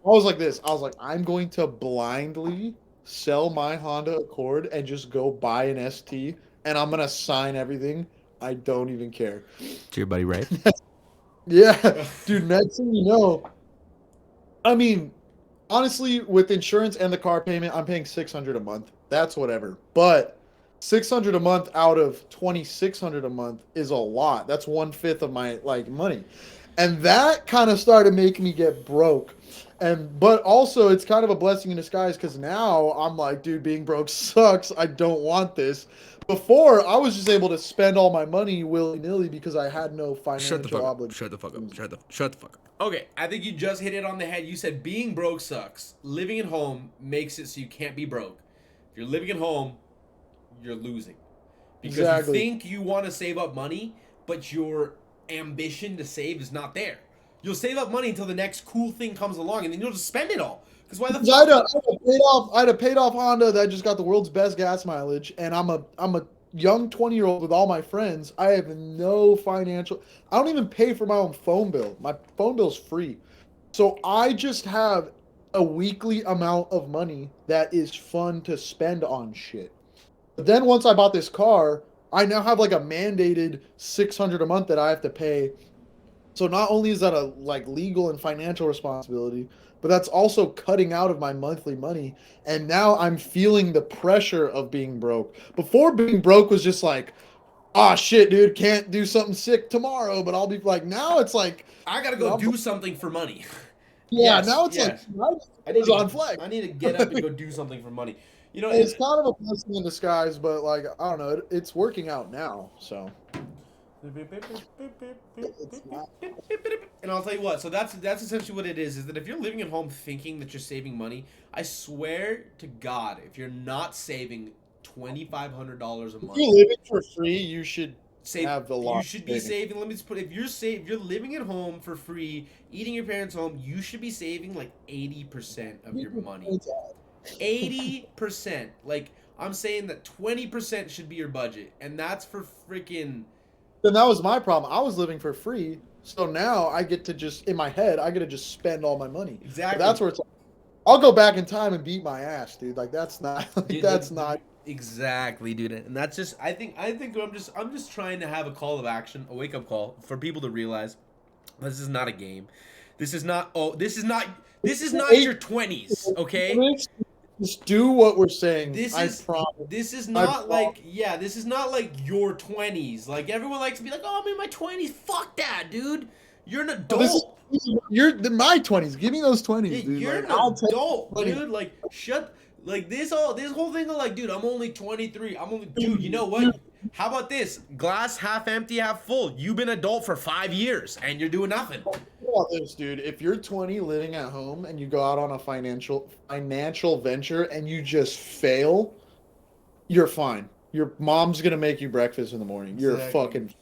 [SPEAKER 2] was like this. I was like, I'm going to blindly sell my Honda Accord and just go buy an ST, and I'm gonna sign everything. I don't even care.
[SPEAKER 1] To your buddy Ray.
[SPEAKER 2] Yeah, dude. Next thing you know, I mean, honestly, with insurance and the car payment, I'm paying 600 a month. That's whatever. But 600 a month out of 2,600 a month is a lot. That's 1/5 of my like money, and that kind of started making me get broke. And but also it's kind of a blessing in disguise because now I'm like, dude, being broke sucks. I don't want this. Before I was just able to spend all my money willy nilly because I had no
[SPEAKER 1] Shut the
[SPEAKER 2] financial
[SPEAKER 1] fuck up.
[SPEAKER 2] obligation.
[SPEAKER 1] Shut the fuck up. Shut the fuck up. Okay, I think you just hit it on the head. You said being broke sucks. Living at home makes it so you can't be broke. If you're living at home, you're losing. Because
[SPEAKER 2] Exactly.
[SPEAKER 1] you think you want to save up money, but your ambition to save is not there. You'll save up money until the next cool thing comes along, and then you'll just spend it all. Because why the
[SPEAKER 2] Because I
[SPEAKER 1] fuck?
[SPEAKER 2] had a paid off Honda that just got the world's best gas mileage, and I'm a young 20-year-old with all my friends. I have no financial. I don't even pay for my own phone bill. My phone bill's free, so I just have a weekly amount of money that is fun to spend on shit. But then once I bought this car, I now have like a mandated 600 a month that I have to pay. So not only is that a like legal and financial responsibility, but that's also cutting out of my monthly money. And now I'm feeling the pressure of being broke. Before being broke was just like, ah shit, dude, can't do something sick tomorrow, but I'll be like now it's like
[SPEAKER 1] I gotta go do something for money.
[SPEAKER 2] yeah,
[SPEAKER 1] Yes,
[SPEAKER 2] now it's
[SPEAKER 1] yes.
[SPEAKER 2] like
[SPEAKER 1] I need
[SPEAKER 2] it's on flex.
[SPEAKER 1] I need to get up and go do something for money. You know,
[SPEAKER 2] It's kind of a blessing in disguise, but like I don't know, it's working out now. So it's not.
[SPEAKER 1] and I'll tell you what. So that's essentially what it is that if you're living at home thinking that you're saving money, I swear to God, if you're not saving $2,500 a
[SPEAKER 2] If
[SPEAKER 1] month,
[SPEAKER 2] you're living for free, you should
[SPEAKER 1] save
[SPEAKER 2] have a
[SPEAKER 1] you
[SPEAKER 2] lot.
[SPEAKER 1] should be saving. Let me just put if you're living at home for free, eating your parents' home, you should be saving like 80% of your money. 80%. Like, I'm saying that 20% should be your budget, and that's for freaking.
[SPEAKER 2] Then that was my problem. I was living for free, so now I get to just in my head, I get to just spend all my money. But
[SPEAKER 1] Exactly.
[SPEAKER 2] that's where it's like, I'll go back in time and beat my ass, dude. Like that's not like,
[SPEAKER 1] Dude,
[SPEAKER 2] that's not.
[SPEAKER 1] exactly, dude. And that's just I think I'm just trying to have a call of action, a wake up call for people to realize this is not a game. This is not your 20s, okay?
[SPEAKER 2] Just do what we're saying.
[SPEAKER 1] This
[SPEAKER 2] I
[SPEAKER 1] is
[SPEAKER 2] promise.
[SPEAKER 1] this is
[SPEAKER 2] I
[SPEAKER 1] not like
[SPEAKER 2] promise.
[SPEAKER 1] this is not like your 20s. Like everyone likes to be like, "Oh, I'm in my 20s." Fuck that, dude. You're an adult.
[SPEAKER 2] You're my 20s. Give me those 20s,
[SPEAKER 1] Yeah,
[SPEAKER 2] dude.
[SPEAKER 1] you're
[SPEAKER 2] Like,
[SPEAKER 1] an
[SPEAKER 2] I'll take
[SPEAKER 1] adult,
[SPEAKER 2] 20.
[SPEAKER 1] dude. Like shut like this whole thing of like, dude, I'm only 23. Dude, you know what? How about this? Glass half empty, half full. You've been adult for 5 years and you're doing nothing.
[SPEAKER 2] about this, dude. If you're 20 living at home and you go out on a financial venture and you just fail, you're fine. Your mom's gonna make you breakfast in the morning. You're
[SPEAKER 1] Exactly.
[SPEAKER 2] fucking.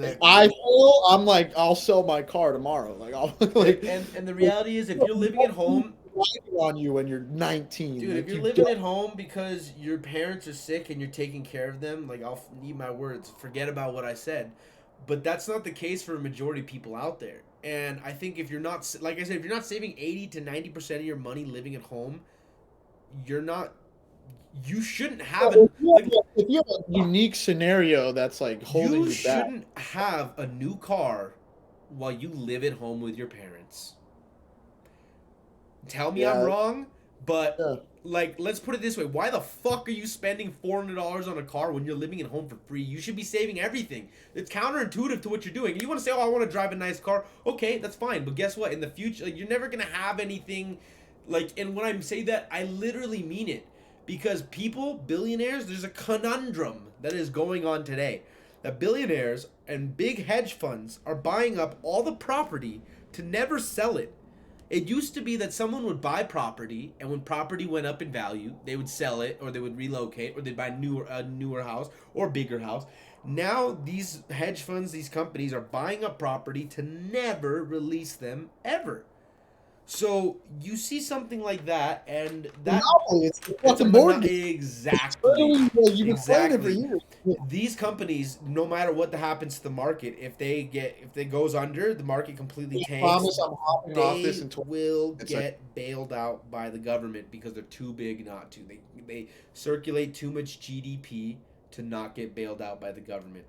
[SPEAKER 2] If
[SPEAKER 1] Exactly.
[SPEAKER 2] I fail, I'm like, I'll sell my car tomorrow. Like, I'll like,
[SPEAKER 1] And the reality is, if you're living at home,
[SPEAKER 2] relying on you when you're 19.
[SPEAKER 1] dude, if
[SPEAKER 2] Like,
[SPEAKER 1] you're
[SPEAKER 2] you
[SPEAKER 1] living
[SPEAKER 2] don't.
[SPEAKER 1] at home because your parents are sick and you're taking care of them, like I'll need my words. Forget about what I said. But that's not the case for a majority of people out there. And I think if you're not, like I said, if you're not saving 80 to 90% of your money living at home, you're not. You shouldn't have an like.
[SPEAKER 2] If you have a unique scenario that's like holding
[SPEAKER 1] You
[SPEAKER 2] you back,
[SPEAKER 1] shouldn't have a new car while you live at home with your parents. Tell me I'm
[SPEAKER 2] yeah,
[SPEAKER 1] wrong, but
[SPEAKER 2] yeah.
[SPEAKER 1] like let's put it this way: why the fuck are you spending $400 on a car when you're living at home for free? You should be saving everything. It's counterintuitive to what you're doing. You want to say, "Oh, I want to drive a nice car." Okay, that's fine, but guess what? In the future, like, you're never gonna have anything. Like, and when I say that, I literally mean it because people, billionaires, there's a conundrum that is going on today. That billionaires and big hedge funds are buying up all the property to never sell it. It used to be that someone would buy property, and when property went up in value, they would sell it, or they would relocate, or they'd buy a newer house or bigger house. Now these hedge funds, these companies are buying up property to never release them ever. So you see something like that, and that
[SPEAKER 2] Monopoly. It's a
[SPEAKER 1] it's a
[SPEAKER 2] fucking board game.
[SPEAKER 1] exactly,
[SPEAKER 2] Literally, you've been playing it for
[SPEAKER 1] exactly.
[SPEAKER 2] years.
[SPEAKER 1] These companies, no matter what happens to the market, if it goes under, the market completely
[SPEAKER 2] I
[SPEAKER 1] tanks.
[SPEAKER 2] promise I'm hopping off this
[SPEAKER 1] They
[SPEAKER 2] in 20
[SPEAKER 1] will
[SPEAKER 2] minutes.
[SPEAKER 1] get bailed out by the government because they're too big not to. They circulate too much GDP to not get bailed out by the government.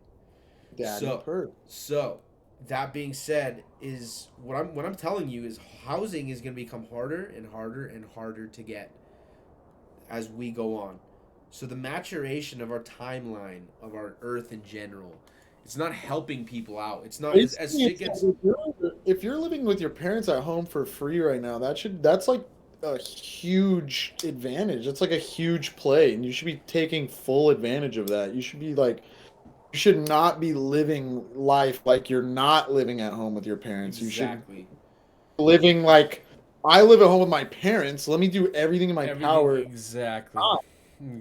[SPEAKER 2] Daddy
[SPEAKER 1] So
[SPEAKER 2] Purr.
[SPEAKER 1] so that being said, is what I'm telling you is housing is going to become harder and harder and harder to get as we go on. So the maturation of our timeline of our Earth in general, it's not helping people out. It's not as
[SPEAKER 2] Basically,
[SPEAKER 1] shit
[SPEAKER 2] it's like
[SPEAKER 1] gets.
[SPEAKER 2] if you're living with your parents at home for free right now, that's like a huge advantage. It's like a huge play, and you should be taking full advantage of that. You should be like, you should not be living life like you're not living at home with your parents. You should
[SPEAKER 1] Exactly.
[SPEAKER 2] be living like I live at home with my parents. Let me do everything in my
[SPEAKER 1] Everything
[SPEAKER 2] power.
[SPEAKER 1] exactly.
[SPEAKER 2] Not.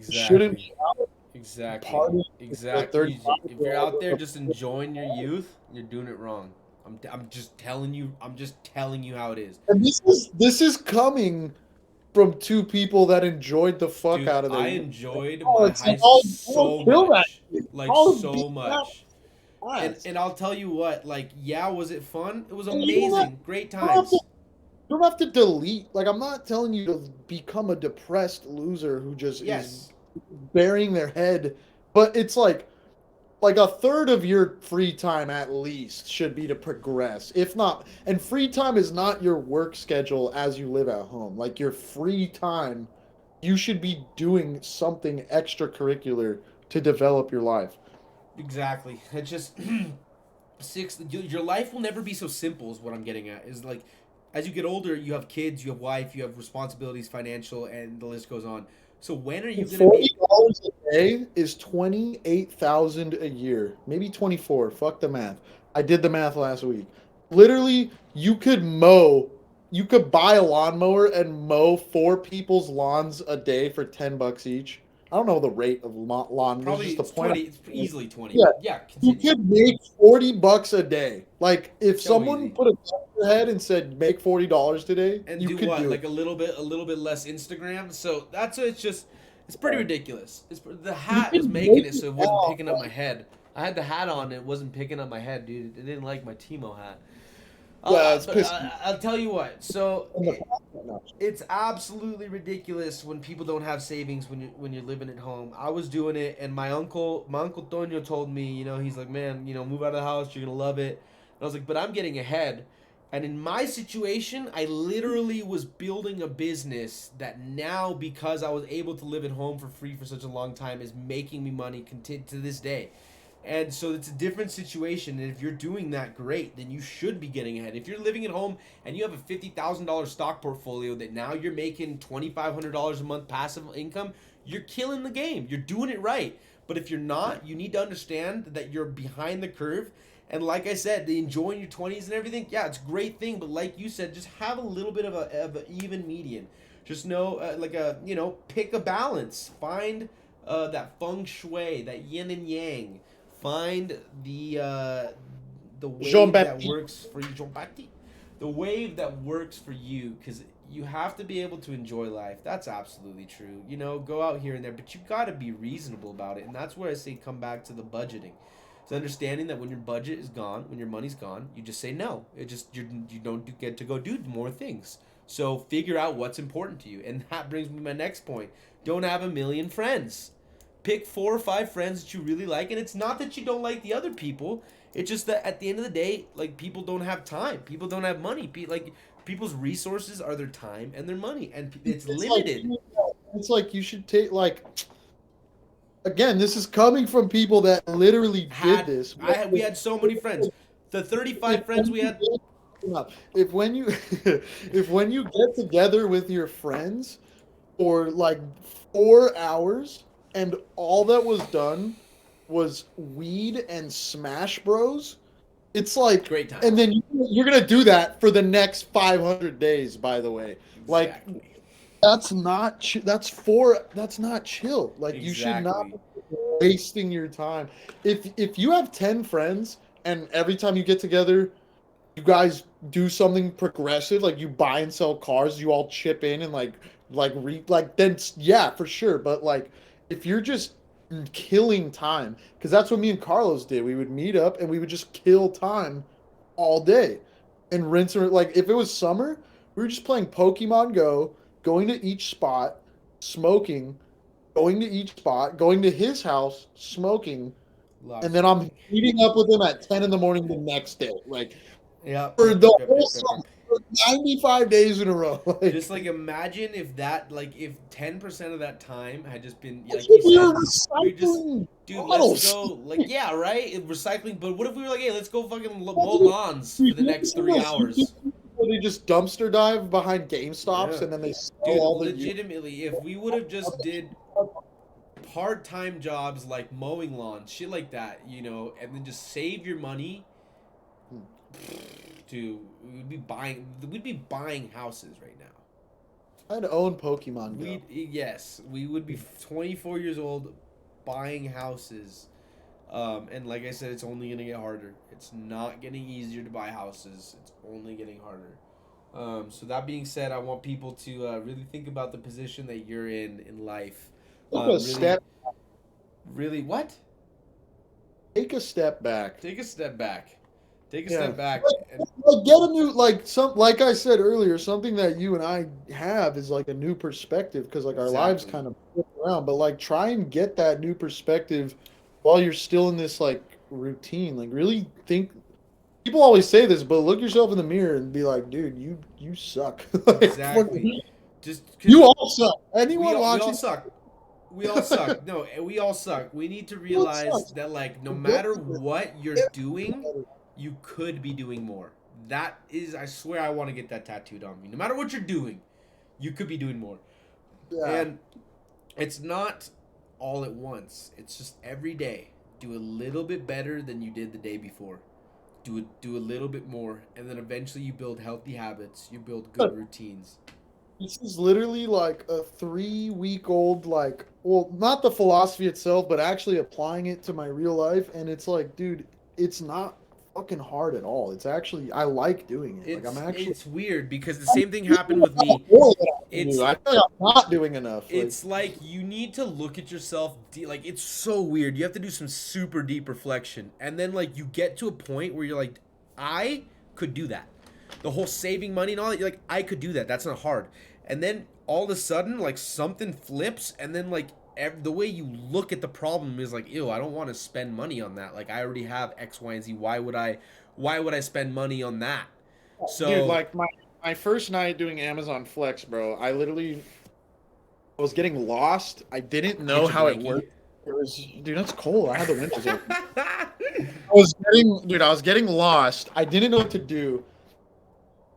[SPEAKER 2] You shouldn't
[SPEAKER 1] Exactly.
[SPEAKER 2] be out
[SPEAKER 1] Exactly.
[SPEAKER 2] partying with a
[SPEAKER 1] Exactly.
[SPEAKER 2] 35
[SPEAKER 1] If
[SPEAKER 2] year
[SPEAKER 1] you're
[SPEAKER 2] old
[SPEAKER 1] out there
[SPEAKER 2] with
[SPEAKER 1] just
[SPEAKER 2] a
[SPEAKER 1] enjoying your youth, you're doing it wrong. I'm just telling you. I'm just telling you how it is.
[SPEAKER 2] and this is coming from two people that enjoyed the fuck
[SPEAKER 1] Dude,
[SPEAKER 2] out of their
[SPEAKER 1] I
[SPEAKER 2] youth.
[SPEAKER 1] enjoyed
[SPEAKER 2] Oh,
[SPEAKER 1] my
[SPEAKER 2] it's
[SPEAKER 1] high
[SPEAKER 2] like,
[SPEAKER 1] school
[SPEAKER 2] oh, you want
[SPEAKER 1] so
[SPEAKER 2] to kill that
[SPEAKER 1] much.
[SPEAKER 2] kid.
[SPEAKER 1] Like
[SPEAKER 2] Oh, beat
[SPEAKER 1] so
[SPEAKER 2] that
[SPEAKER 1] much. And
[SPEAKER 2] ass.
[SPEAKER 1] and I'll tell you what, like, yeah, was it fun? It was
[SPEAKER 2] And you don't have,
[SPEAKER 1] amazing. Great
[SPEAKER 2] you don't have to
[SPEAKER 1] times.
[SPEAKER 2] you don't have to delete. Like, I'm not telling you to become a depressed loser who just is
[SPEAKER 1] Yes.
[SPEAKER 2] burying their head, but it's like a third of your free time at least should be to progress. If not, and free time is not your work schedule as you live at home. Like your free time, you should be doing something extracurricular to develop your life.
[SPEAKER 1] Exactly. It just your life will never be so simple is what I'm getting at. Is like as you get older, you have kids, you have wife, you have responsibilities, financial, and the list goes on. So when are you gonna be
[SPEAKER 2] $40 a day is 28,000 a year, maybe 24. Fuck the math. I did the math last week. Literally, you could buy a lawnmower and mow four people's lawns a day for $10 each. I don't know the rate of lawn. There's
[SPEAKER 1] probably
[SPEAKER 2] just a
[SPEAKER 1] it's
[SPEAKER 2] point.
[SPEAKER 1] 20, it's easily 20,
[SPEAKER 2] Yeah,
[SPEAKER 1] but yeah,
[SPEAKER 2] you
[SPEAKER 1] continue.
[SPEAKER 2] could make $40 a day. Like if
[SPEAKER 1] So
[SPEAKER 2] someone
[SPEAKER 1] easy.
[SPEAKER 2] put a gun to your head and said make $40 today,
[SPEAKER 1] And
[SPEAKER 2] you
[SPEAKER 1] do
[SPEAKER 2] could
[SPEAKER 1] what?
[SPEAKER 2] do it.
[SPEAKER 1] Like a little bit less Instagram. So that's what it's just. It's pretty ridiculous. The
[SPEAKER 2] You
[SPEAKER 1] hat was
[SPEAKER 2] can
[SPEAKER 1] making
[SPEAKER 2] make
[SPEAKER 1] it
[SPEAKER 2] it
[SPEAKER 1] so it wasn't
[SPEAKER 2] now.
[SPEAKER 1] picking up my head. I had the hat on, it wasn't picking up my head, dude. It didn't like my Timo hat.
[SPEAKER 2] Yeah, it's
[SPEAKER 1] But
[SPEAKER 2] pissing me
[SPEAKER 1] I'll tell you what. So
[SPEAKER 2] in the past. No.
[SPEAKER 1] it's absolutely ridiculous when people don't have savings when you're living at home. I was doing it, and my uncle Tonio told me, he's like, man, move out of the house, you're gonna love it. And I was like, but I'm getting ahead. And in my situation, I literally was building a business that now, because I was able to live at home for free for such a long time, is making me money to this day. And so it's a different situation. And if you're doing that, great. Then you should be getting ahead. If you're living at home and you have a $50,000 stock portfolio that now you're making $2,500 a month passive income, you're killing the game. You're doing it right. But if you're not, you need to understand that you're behind the curve. And like I said, the enjoying your 20s and everything, yeah, it's a great thing. But like you said, just have a little bit of a even median. Just know, pick a balance. Find that feng shui, that yin and yang. Find the wave that
[SPEAKER 2] Jean-Baptiste.
[SPEAKER 1] works for you, Jean Baptiste. The wave that works for you, because you have to be able to enjoy life. That's absolutely true. Go out here and there, but you got to be reasonable about it. And that's where I say come back to the budgeting. It's understanding that when your budget is gone, when your money's gone, you just say no. You don't get to go do more things. So figure out what's important to you, and that brings me to my next point. Don't have a million friends. Pick 4 or 5 friends that you really like, and it's not that you don't like the other people. It's just that at the end of the day, like, people don't have time. People don't have money. People's resources are their time and their money, and it's limited.
[SPEAKER 2] It's like you should take, like, again, this is coming from people that literally did this.
[SPEAKER 1] We had so many friends. The 35 friends we had.
[SPEAKER 2] If when you if when you get together with your friends for like 4 hours and all that was done was weed and Smash Bros, it's like
[SPEAKER 1] Great time.
[SPEAKER 2] And then you're gonna do that for the next 500 days. By the way, like that's not that's not chill. Like you should not be wasting your time. If you have 10 friends and every time you get together you guys do something progressive, like you buy and sell cars, you all chip in and then yeah, for sure. But like if you're just killing time, because that's what me and Carlos did. We would meet up and we would just kill time all day and rinse and like if it was summer, we were just playing Pokemon Go, going to each spot, smoking, going to each spot, going to his house, smoking, and then I'm meeting up with him at 10 in the morning the next day. Like
[SPEAKER 1] yeah,
[SPEAKER 2] for the whole summer, for 95 days in a row.
[SPEAKER 1] Just like imagine if 10% of that time had just been like you said, we just let's go like yeah, right, recycling. But what if we were like, hey, let's go fucking mow lawns for the next 3 hours?
[SPEAKER 2] They just dumpster dive behind GameStops and then they sell all the.
[SPEAKER 1] Legitimately, if we would have just did part-time jobs like mowing lawns, shit like that, and then just save your money. We'd be buying houses right now.
[SPEAKER 2] I'd own Pokemon Go.
[SPEAKER 1] We would be 24 years old buying houses. And like I said, it's only gonna get harder. It's not getting easier to buy houses. It's only getting harder. So that being said, I want people to really think about the position that you're in life. Really, what?
[SPEAKER 2] Take a step back.
[SPEAKER 1] Take a step back. Take a step back.
[SPEAKER 2] Get a new like I said earlier, something that you and I have is like a new perspective because like our lives kind of flip around. But like try and get that new perspective while you're still in this like routine. Like really think. People always say this, but look yourself in the mirror and be like, dude, you suck.
[SPEAKER 1] Exactly.
[SPEAKER 2] You all suck. Anyone watching?
[SPEAKER 1] We all suck. We all suck. No, we all suck. We need to realize that like no matter what you're doing, you could be doing more. That is, I swear, I want to get that tattooed on me. No matter what you're doing, you could be doing more. Yeah. And it's not all at once. It's just every day. Do a little bit better than you did the day before. Do a little bit more, and then eventually you build healthy habits. You build good routines.
[SPEAKER 2] This is literally like a 3-week-old, like, well, not the philosophy itself, but actually applying it to my real life. And it's like, dude, it's not fucking hard at all. It's actually, I like doing it.
[SPEAKER 1] It's weird because the same thing happened with me.
[SPEAKER 2] I feel like I'm not doing enough.
[SPEAKER 1] It's like you need to look at yourself. Like it's so weird. You have to do some super deep reflection, and then like you get to a point where you're like, I could do that. The whole saving money and all that. You're like, I could do that. That's not hard. And then all of a sudden, like something flips, and then like the way you look at the problem is like, ew, I don't want to spend money on that. Like I already have X, Y, and Z. Why would I spend money on that? So,
[SPEAKER 2] dude, like my first night doing Amazon Flex, bro, I was getting lost. I didn't know how it worked. It was, dude, that's cold. I had the winters open. I was getting lost. I didn't know what to do.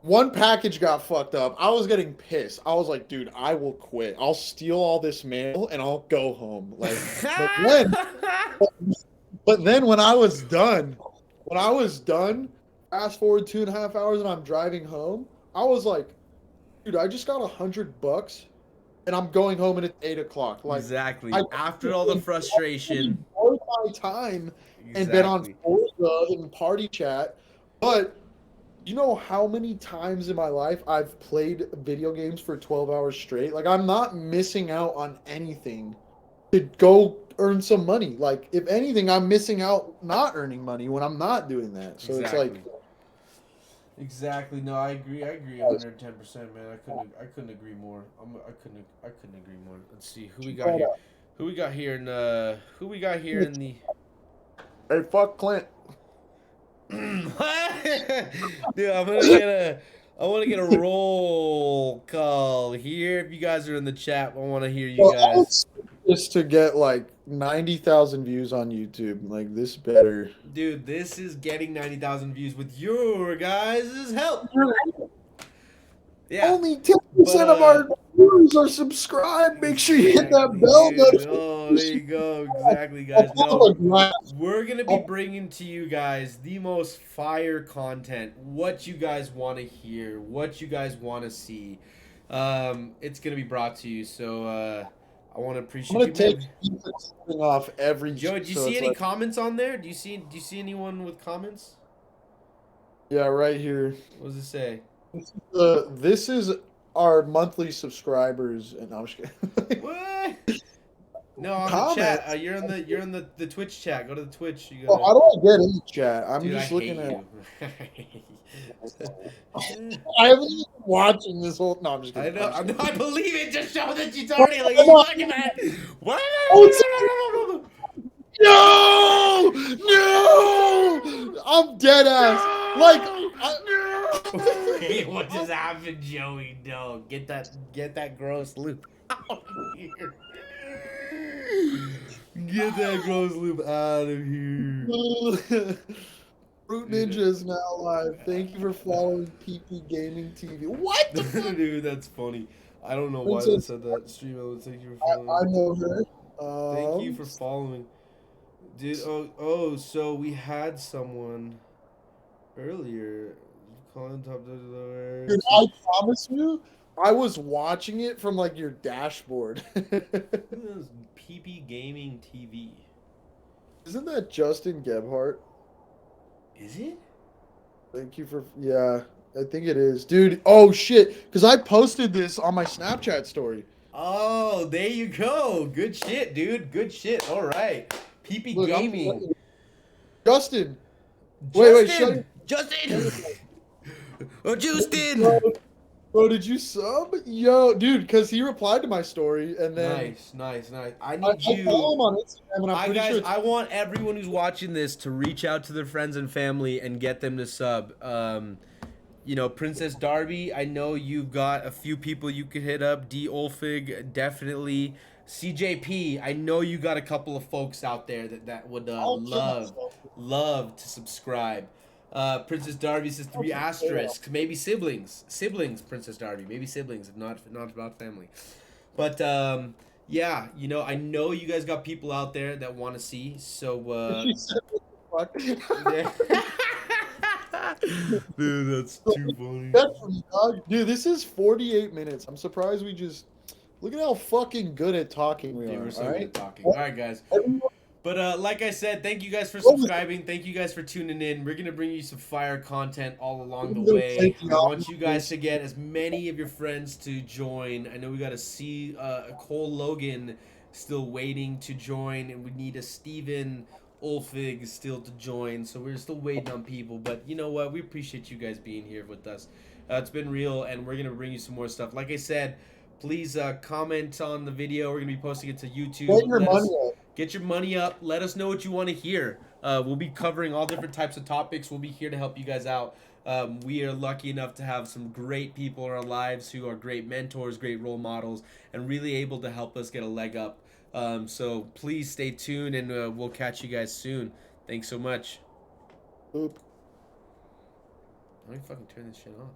[SPEAKER 2] One package got fucked up. I was getting pissed. I was like, dude, I will quit. I'll steal all this mail and I'll go home. Like, but then when I was done, when I was done, fast forward 2.5 hours, and I'm driving home. I was like, dude, I just got $100, and I'm going home, and it's 8 o'clock. Like, I
[SPEAKER 1] Exactly. After all the frustration.
[SPEAKER 2] enjoyed my time and been on
[SPEAKER 1] Exactly.
[SPEAKER 2] Forza and party chat, but you know how many times in my life I've played video games for 12 hours straight? Like, I'm not missing out on anything to go earn some money. Like, if anything, I'm missing out not earning money when I'm not doing that. So it's like,
[SPEAKER 1] Exactly. Exactly. No, I agree. I agree 110%, man. I couldn't agree more. I couldn't agree more. Let's see who we got here. Who we got here in who we got here in the
[SPEAKER 2] hey, fuck Clint.
[SPEAKER 1] Dude, I want to get a roll call here. If you guys are in the chat, I want to hear you
[SPEAKER 2] Well, I would
[SPEAKER 1] guys.
[SPEAKER 2] just to get like 90,000 views on YouTube. Like, this better.
[SPEAKER 1] Dude, this is getting 90,000 views with your guys' help. Yeah.
[SPEAKER 2] Only 10%
[SPEAKER 1] But
[SPEAKER 2] of our viewers are subscribed. Make sure you hit that
[SPEAKER 1] exactly,
[SPEAKER 2] bell
[SPEAKER 1] dude. Oh, there you
[SPEAKER 2] notification.
[SPEAKER 1] go. Exactly,
[SPEAKER 2] I'll
[SPEAKER 1] guys.
[SPEAKER 2] follow
[SPEAKER 1] No,
[SPEAKER 2] the glass.
[SPEAKER 1] we're gonna be bringing to you guys the most fire content. What you guys want to hear, what you guys want to see. It's gonna be brought to you. So I want to
[SPEAKER 2] I'm
[SPEAKER 1] appreciate
[SPEAKER 2] gonna
[SPEAKER 1] you,
[SPEAKER 2] take
[SPEAKER 1] man.
[SPEAKER 2] something off every.
[SPEAKER 1] Joe, do you
[SPEAKER 2] So
[SPEAKER 1] see
[SPEAKER 2] it's
[SPEAKER 1] any
[SPEAKER 2] like,
[SPEAKER 1] comments on there? Do you see anyone with comments?
[SPEAKER 2] yeah, right here.
[SPEAKER 1] What does it say?
[SPEAKER 2] This is our monthly subscribers, and I'm just kidding.
[SPEAKER 1] What? No, on the chat.
[SPEAKER 2] Comments.
[SPEAKER 1] You're in the Twitch chat. Go to the Twitch. You
[SPEAKER 2] Oh,
[SPEAKER 1] gotta.
[SPEAKER 2] how do I get in the chat? I'm
[SPEAKER 1] Dude, I
[SPEAKER 2] just looking
[SPEAKER 1] hate
[SPEAKER 2] at.
[SPEAKER 1] you.
[SPEAKER 2] I haven't even been watching this whole. No, I'm just
[SPEAKER 1] I
[SPEAKER 2] kidding.
[SPEAKER 1] know.
[SPEAKER 2] I'm just kidding.
[SPEAKER 1] I believe it. Just show that you already like
[SPEAKER 2] Come
[SPEAKER 1] you
[SPEAKER 2] on.
[SPEAKER 1] fucking man. What?
[SPEAKER 2] Oh, no, no, I'm dead ass. Like,
[SPEAKER 1] Hey, what just happened, Joey? No, get that gross loop out of here. Get that gross loop out of here.
[SPEAKER 2] Fruit Ninja is now live. Thank you for following PP Gaming TV. What the fuck?
[SPEAKER 1] Dude, that's funny. I don't know why they
[SPEAKER 2] Princess,
[SPEAKER 1] said that. Stream, I would thank you for
[SPEAKER 2] I
[SPEAKER 1] following.
[SPEAKER 2] know her.
[SPEAKER 1] Thank you for following. Dude, so we had someone earlier. Calling top
[SPEAKER 2] Dude, I promise you, I was watching it from like your dashboard.
[SPEAKER 1] PP Gaming TV.
[SPEAKER 2] Isn't that Justin Gebhardt?
[SPEAKER 1] Is it?
[SPEAKER 2] Thank you for, yeah, I think it is. Dude, oh shit, because I posted this on my Snapchat story.
[SPEAKER 1] Oh, there you go. Good shit, dude. Good shit. All right. PP
[SPEAKER 2] Look,
[SPEAKER 1] Gaming.
[SPEAKER 2] Justin. Wait, shut
[SPEAKER 1] Justin. Oh, Justin.
[SPEAKER 2] Bro, did you sub? Yo, dude, because he replied to my story, and then
[SPEAKER 1] Nice. I
[SPEAKER 2] I
[SPEAKER 1] need you.
[SPEAKER 2] follow him on Instagram, and I'm pretty
[SPEAKER 1] guys,
[SPEAKER 2] sure it's
[SPEAKER 1] I want everyone who's watching this to reach out to their friends and family and get them to sub. You know, Princess Darby, I know you've got a few people you could hit up. D. Olfig, definitely. CJP, I know you got a couple of folks out there that would
[SPEAKER 2] I'll kill
[SPEAKER 1] love to subscribe. Princess Darby says 3 asterisks, maybe siblings, Princess Darby, maybe siblings, if not about family. But yeah, you know, I know you guys got people out there that want to see, so yeah. Dude, that's too funny.
[SPEAKER 2] Definitely, dog. Dude, this is 48 minutes. I'm surprised we just look at how fucking good at talking we
[SPEAKER 1] Dude,
[SPEAKER 2] are.
[SPEAKER 1] we're so
[SPEAKER 2] All
[SPEAKER 1] good
[SPEAKER 2] right,
[SPEAKER 1] at talking. All right, guys.
[SPEAKER 2] Everyone-
[SPEAKER 1] But like I said, thank you guys for subscribing. Thank you guys for tuning in. We're gonna bring you some fire content all along the way. I want you guys to get as many of your friends to join. I know we got to see Cole Logan still waiting to join, and we need a Steven Olfig still to join. So we're still waiting on people. But you know what? We appreciate you guys being here with us. It's been real, and we're gonna bring you some more stuff. Like I said, please comment on the video. We're gonna be posting it to YouTube.
[SPEAKER 2] get your money up.
[SPEAKER 1] Get your money up. Let us know what you want to hear. We'll be covering all different types of topics. We'll be here to help you guys out. We are lucky enough to have some great people in our lives who are great mentors, great role models, and really able to help us get a leg up. So please stay tuned, and we'll catch you guys soon. Thanks so much.
[SPEAKER 2] Oop.
[SPEAKER 1] Let me fucking turn this shit on.